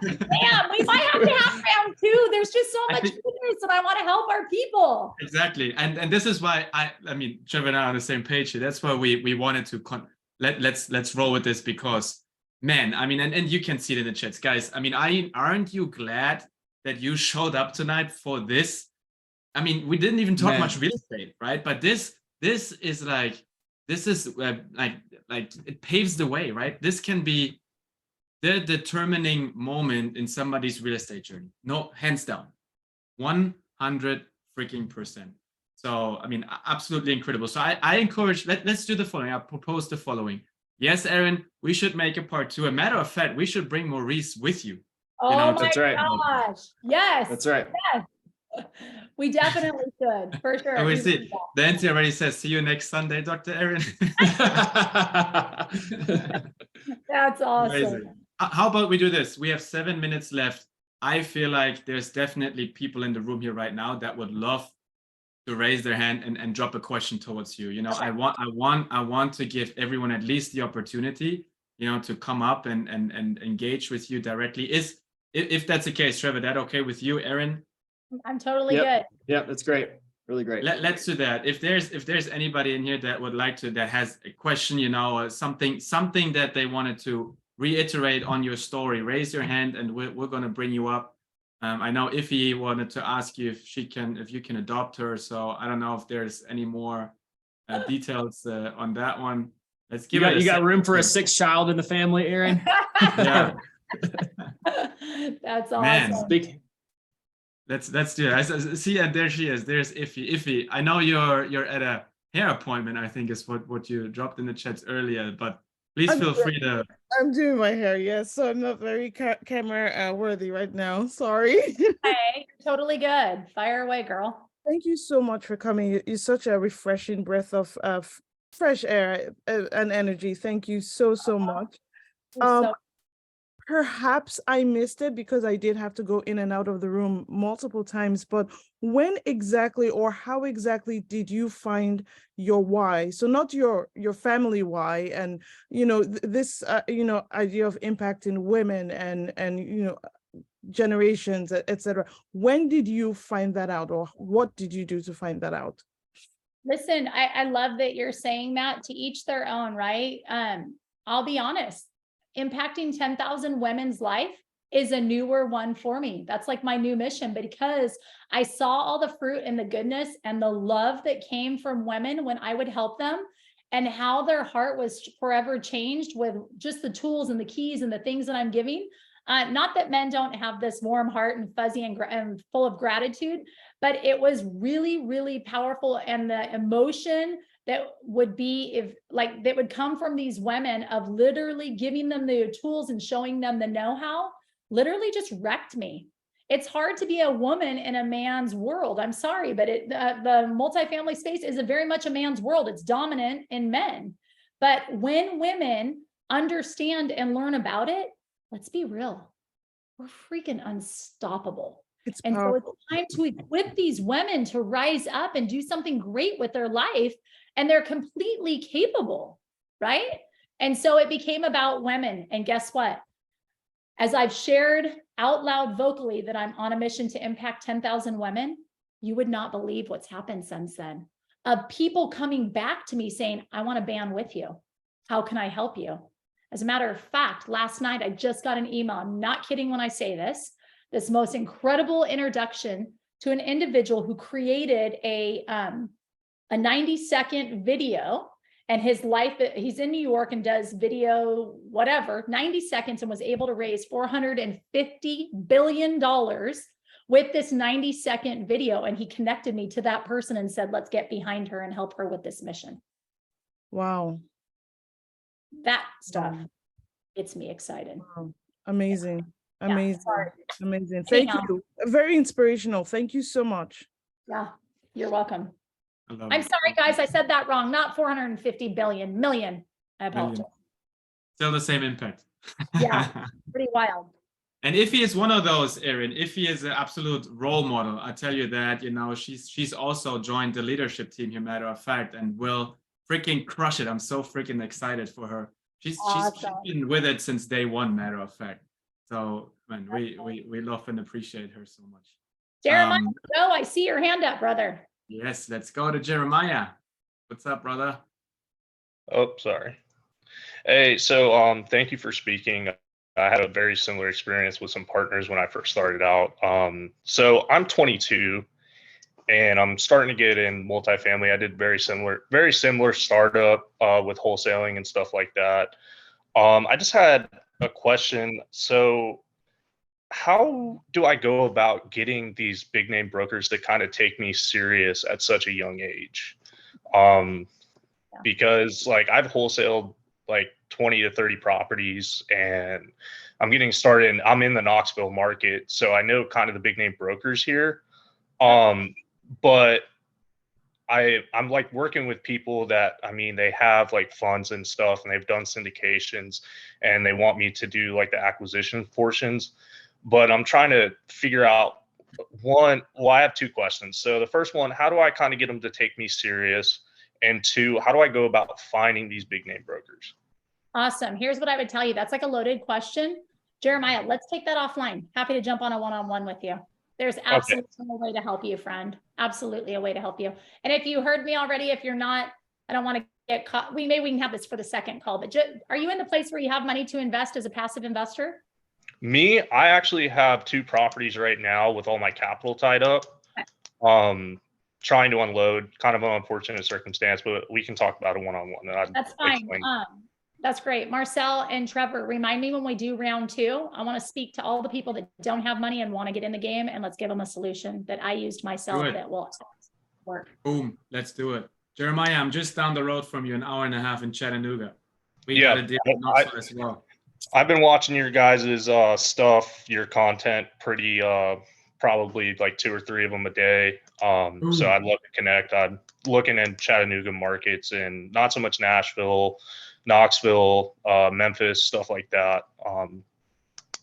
Speaker 2: damn, we might have to have round two. There's just so much goodness and I want to help our people.
Speaker 3: Exactly. And this is why I mean, Trevor and I are on the same page here. That's why we wanted to let's roll with this, because man, I mean, and you can see it in the chats, guys. I mean, aren't you glad that you showed up tonight for this? I mean, we didn't even talk much real estate, right? But this is like it paves the way, right? This can be the determining moment in somebody's real estate journey. No, hands down, 100%. So, I mean, absolutely incredible. So I encourage, let's do the following. I propose the following. Yes, Erin, we should make a part 2. A matter of fact, we should bring Maurice with you.
Speaker 2: Oh,
Speaker 3: you know,
Speaker 2: my gosh. Yes.
Speaker 1: That's right.
Speaker 2: Yes. We definitely should, for sure.
Speaker 3: And we see, Nancy already says, see you next Sunday, Dr. Erin.
Speaker 2: That's awesome.
Speaker 3: Amazing. How about we do this? We have 7 minutes left. I feel like there's definitely people in the room here right now that would love to raise their hand and drop a question towards you. You know, okay. I want to give everyone at least the opportunity, you know, to come up and engage with you directly. If that's the case, Trevor, that okay with you, Erin?
Speaker 2: I'm totally good.
Speaker 1: Yeah, that's great. Really great.
Speaker 3: Let's do that. If there's anybody in here that would like to, that has a question, you know, something that they wanted to reiterate on your story, raise your hand and we're going to bring you up. I know Iffy wanted to ask you if you can adopt her. So I don't know if there's any more details on that one. Let's give it.
Speaker 1: You got room for a 6th child in the family, Erin?
Speaker 3: Yeah.
Speaker 2: That's awesome.
Speaker 3: Man. Let's do it. See, and there she is. There's Iffy. Iffy, I know you're at a hair appointment, I think is what you dropped in the chats earlier, but please
Speaker 4: I'm
Speaker 3: feel
Speaker 4: doing-
Speaker 3: free to.
Speaker 4: I'm doing my hair, yes, so I'm not very camera worthy right now. Sorry.
Speaker 2: Hey, totally good. Fire away, girl.
Speaker 4: Thank you so much for coming. You're such a refreshing breath of fresh air and energy. Thank you so much.
Speaker 2: So
Speaker 4: Perhaps I missed it because I did have to go in and out of the room multiple times, but when exactly or how exactly did you find your why? So not your family why, and this idea of impacting women and generations, etc. When did you find that out, or what did you do to find that out?
Speaker 2: listen, I love that you're saying that. To each their own, right? I'll be honest. Impacting 10,000 women's life is a newer one for me. That's like my new mission, because I saw all the fruit and the goodness and the love that came from women when I would help them, and how their heart was forever changed with just the tools and the keys and the things that I'm giving. Not that men don't have this warm heart and fuzzy and full of gratitude, but it was really, really powerful. And the emotion that would be that would come from these women of literally giving them the tools and showing them the know-how literally just wrecked me. It's hard to be a woman in a man's world. I'm sorry, but the multifamily space is very much a man's world. It's dominant in men. But when women understand and learn about it, let's be real, we're freaking unstoppable.
Speaker 4: It's
Speaker 2: And
Speaker 4: powerful.
Speaker 2: so it's time to equip these women to rise up and do something great with their life. And they're completely capable, right? And so it became about women. And guess what? As I've shared out loud vocally that I'm on a mission to impact 10,000 women, you would not believe what's happened since then. Of people coming back to me saying, I want to band with you. How can I help you? As a matter of fact, last night I just got an email. I'm not kidding when I say this most incredible introduction to an individual who created a 90-second video, and his life, he's in New York and does video, whatever, 90 seconds, and was able to raise $450 billion with this 90-second video. And he connected me to that person and said, let's get behind her and help her with this mission.
Speaker 4: Wow.
Speaker 2: That stuff gets me excited.
Speaker 4: Wow. Amazing.
Speaker 2: Yeah,
Speaker 4: Amazing.
Speaker 2: sorry.
Speaker 4: Amazing. Thank
Speaker 2: Anyhow.
Speaker 4: you. Very inspirational. Thank you so much.
Speaker 2: Yeah, you're welcome.
Speaker 3: I
Speaker 2: I'm sorry, guys, I said that wrong. Not 450 million. I apologize.
Speaker 3: Still the same impact.
Speaker 2: Yeah, pretty wild.
Speaker 3: And if he is one of those, Erin, if he is an absolute role model, I tell you that, she's also joined the leadership team here, matter of fact, and will freaking crush it. I'm so freaking excited for her. She's been with it since day one, matter of fact. So, man, we love and appreciate her so much.
Speaker 2: Jeremiah, I see your hand up, brother.
Speaker 3: Yes, let's go to Jeremiah. What's up, brother?
Speaker 5: Oh, sorry. Hey, so thank you for speaking. I had a very similar experience with some partners when I first started out. So I'm 22 and I'm starting to get in multifamily. I did very similar startup with wholesaling and stuff like that. I just had a question. So how do I go about getting these big name brokers to kind of take me serious at such a young age? Because like I've wholesaled like 20 to 30 properties and I'm getting started and I'm in the Knoxville market. So I know kind of the big name brokers here. But I'm like working with people that, I mean, they have like funds and stuff and they've done syndications and they want me to do like the acquisition portions. But I'm trying to figure out I have two questions. So the first one, how do I kind of get them to take me serious? And two, how do I go about finding these big name brokers?
Speaker 2: Awesome. Here's what I would tell you. That's like a loaded question. Jeremiah, let's take that offline. Happy to jump on a one-on-one with you. There's absolutely a way to help you, friend. Absolutely a way to help you. And if you heard me already, if you're not, I don't want to get caught. We can have this for the second call, but are you in the place where you have money to invest as a passive investor?
Speaker 5: Me, I actually have 2 properties right now with all my capital tied up. Okay. Trying to unload, kind of an unfortunate circumstance, but we can talk about it one-on-one.
Speaker 2: That's fine. That's great. Marcel and Trevor, remind me when we do round 2, I want to speak to all the people that don't have money and want to get in the game, and let's give them a solution that I used myself that will work.
Speaker 3: Boom. Let's do it. Jeremiah, I'm just down the road from you, an hour and a half in Chattanooga. We
Speaker 5: Yeah,
Speaker 3: got to deal with Knoxville as well.
Speaker 5: I've been watching your guys' stuff, your content, pretty probably like 2 or 3 of them a day. So I'd love to connect. I'm looking in Chattanooga markets and not so much Nashville, Knoxville, Memphis, stuff like that.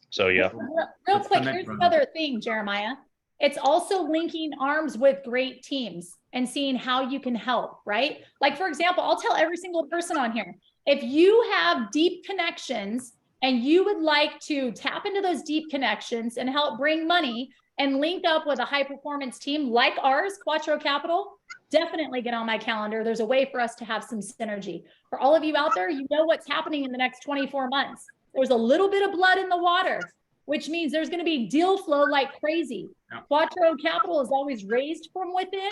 Speaker 5: So yeah.
Speaker 2: Real
Speaker 3: Let's
Speaker 2: quick,
Speaker 3: connect,
Speaker 2: here's
Speaker 3: brother.
Speaker 2: another thing, Jeremiah. It's also linking arms with great teams and seeing how you can help, right? Like, for example, I'll tell every single person on here, if you have deep connections and you would like to tap into those deep connections and help bring money and link up with a high performance team like ours, Quattro Capital, definitely get on my calendar. There's a way for us to have some synergy. For all of you out there, you know what's happening in the next 24 months. There's a little bit of blood in the water, which means there's going to be deal flow like crazy.
Speaker 3: Yeah.
Speaker 2: Quattro Capital is always raised from within.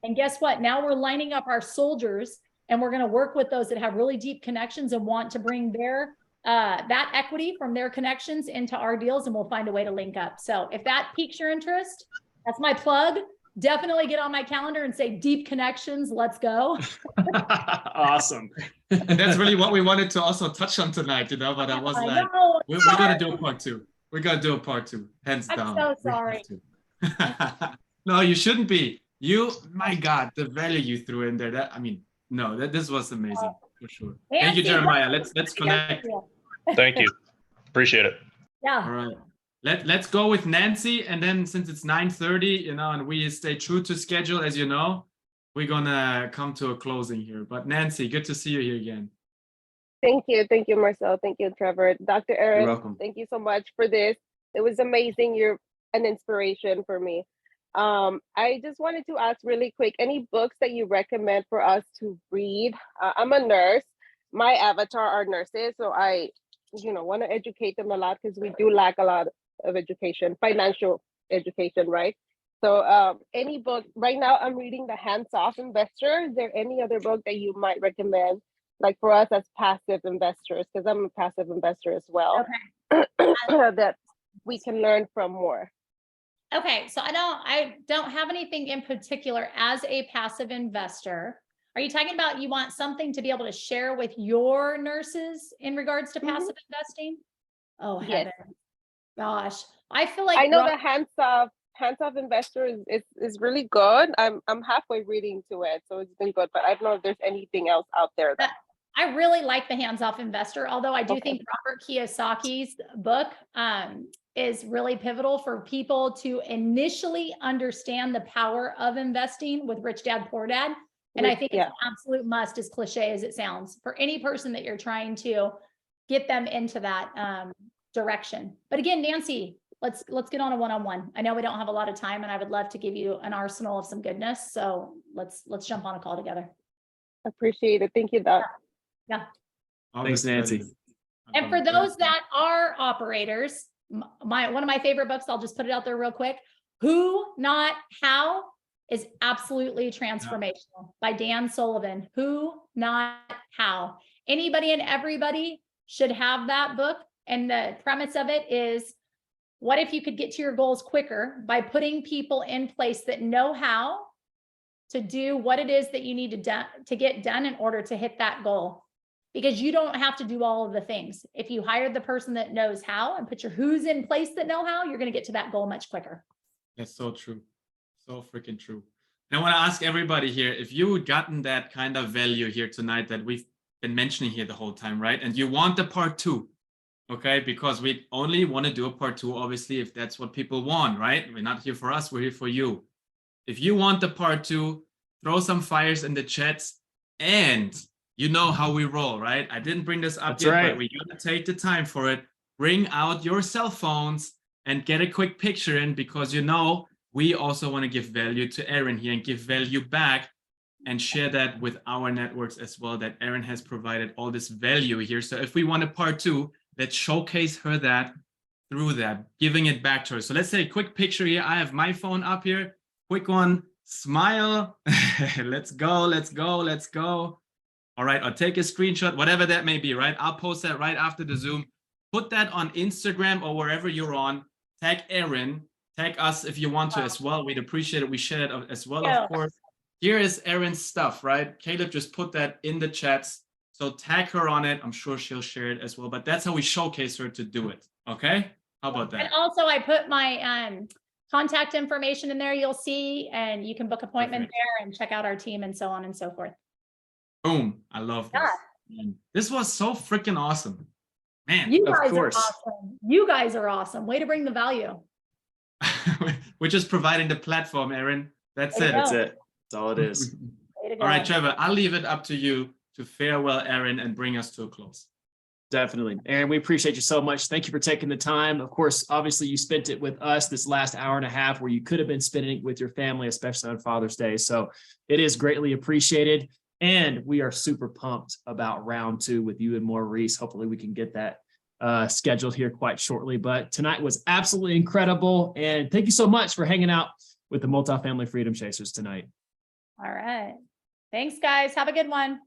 Speaker 2: And guess what? Now we're lining up our soldiers and we're going to work with those that have really deep connections and want to bring their that equity from their connections into our deals, and we'll find a way to link up. So if that piques your interest, that's my plug. Definitely get on my calendar and say deep connections. Let's go.
Speaker 1: Awesome.
Speaker 3: And that's really what we wanted to also touch on tonight, you know, but I was
Speaker 2: I
Speaker 3: like,
Speaker 2: know,
Speaker 3: we're
Speaker 2: sorry.
Speaker 3: going to do a part 2. We're going to do a part 2, hands
Speaker 2: I'm
Speaker 3: down.
Speaker 2: so
Speaker 3: We have
Speaker 2: sorry.
Speaker 3: to. No, you shouldn't be. You, my God, the value you threw in there. That, I mean, no, this was amazing for sure. Thank you,
Speaker 2: Nancy,
Speaker 3: Jeremiah. Let's connect.
Speaker 5: Thank you. Appreciate it.
Speaker 2: Yeah.
Speaker 3: All right. Let's go with Nancy, and then since it's 9:30, you know, and we stay true to schedule, as you know, we're gonna come to a closing here. But Nancy, good to see you here again.
Speaker 6: Thank you, Marcel. Thank you, Trevor. Dr. Erin,
Speaker 3: You're welcome.
Speaker 6: thank you so much for this. It was amazing. You're an inspiration for me. I just wanted to ask really quick, any books that you recommend for us to read? I'm a nurse. My avatar are nurses, so I, want to educate them a lot because we do lack a lot of education, financial education, right? So any book, right now I'm reading The Hands-Off Investor. Is there any other book that you might recommend, like for us as passive investors, because I'm a passive investor as well, that we can learn from more?
Speaker 2: Okay, so I don't have anything in particular as a passive investor. Are you talking about you want something to be able to share with your nurses in regards to passive investing? Oh,
Speaker 6: Yes.
Speaker 2: heaven. Gosh, I feel like
Speaker 6: I know the hands-off investor is really good. I'm halfway reading to it, so it's been good, but I don't know if there's anything else out there that
Speaker 2: I really like the hands-off investor, although I do
Speaker 6: Okay.
Speaker 2: think Robert Kiyosaki's book is really pivotal for people to initially understand the power of investing with Rich Dad, Poor Dad. And I think it's an absolute must, as cliche as it sounds, for any person that you're trying to get them into that direction. But again, Nancy, let's get on a one-on-one. I know we don't have a lot of time, and I would love to give you an arsenal of some goodness. So let's jump on a call together.
Speaker 6: Appreciate it. Thank you, Doc.
Speaker 2: Yeah.
Speaker 1: Thanks, Nancy.
Speaker 2: And for those that are operators, one of my favorite books, I'll just put it out there real quick. Who, Not How is absolutely transformational by Dan Sullivan. Who, Not How. Anybody and everybody should have that book. And the premise of it is, what if you could get to your goals quicker by putting people in place that know how to do what it is that you need to get done in order to hit that goal? Because you don't have to do all of the things. If you hire the person that knows how and put your who's in place that know how, you're going to get to that goal much quicker.
Speaker 3: That's so true. So freaking true. And I want to ask everybody here, if you had gotten that kind of value here tonight that we've been mentioning here the whole time, right? And you want the part 2, okay? Because we only want to do a part 2, obviously, if that's what people want, right? We're not here for us, we're here for you. If you want the part 2, throw some fires in the chats, and you know how we roll, right? I didn't bring this up yet, but we're going to take the time for it. Bring out your cell phones and get a quick picture in, because we also want to give value to Erin here and give value back and share that with our networks as well, that Erin has provided all this value here. So if we want a part 2, let's showcase her that through that, giving it back to her. So let's say a quick picture here. I have my phone up here. Quick one. Smile. Let's go. Let's go. Let's go. All right. Or take a screenshot, whatever that may be, right? I'll post that right after the Zoom. Put that on Instagram or wherever you're on. Tag Erin. Tag us if you want to as well. We'd appreciate it. We share it as well, of course. here is Erin's stuff, right? Caleb just put that in the chats. So tag her on it. I'm sure she'll share it as well. But that's how we showcase her to do it. Okay? How about that?
Speaker 2: And also I put my contact information in there, you'll see, and you can book appointment
Speaker 3: Perfect.
Speaker 2: there and check out our team and so on and so forth.
Speaker 3: Boom. I love this.
Speaker 2: Yeah.
Speaker 3: Man, this was so freaking awesome. Man,
Speaker 2: You
Speaker 1: of
Speaker 2: guys are
Speaker 1: course.
Speaker 2: awesome. You guys are awesome. Way to bring the value.
Speaker 3: we're just providing the platform, Erin. That's
Speaker 2: There
Speaker 3: it.
Speaker 2: you
Speaker 1: That's
Speaker 2: go.
Speaker 1: it. That's all it is.
Speaker 2: Way to go.
Speaker 3: All right, Trevor, I'll leave it up to you to farewell Erin and bring us to a close.
Speaker 1: Definitely. Erin, we appreciate you so much. Thank you for taking the time. Of course, obviously you spent it with us this last hour and a half where you could have been spending it with your family, especially on Father's Day. So it is greatly appreciated. And we are super pumped about round 2 with you and Maurice. Hopefully we can get that scheduled here quite shortly. But tonight was absolutely incredible. And thank you so much for hanging out with the Multifamily Freedom Chasers tonight.
Speaker 2: All right. Thanks, guys. Have a good one.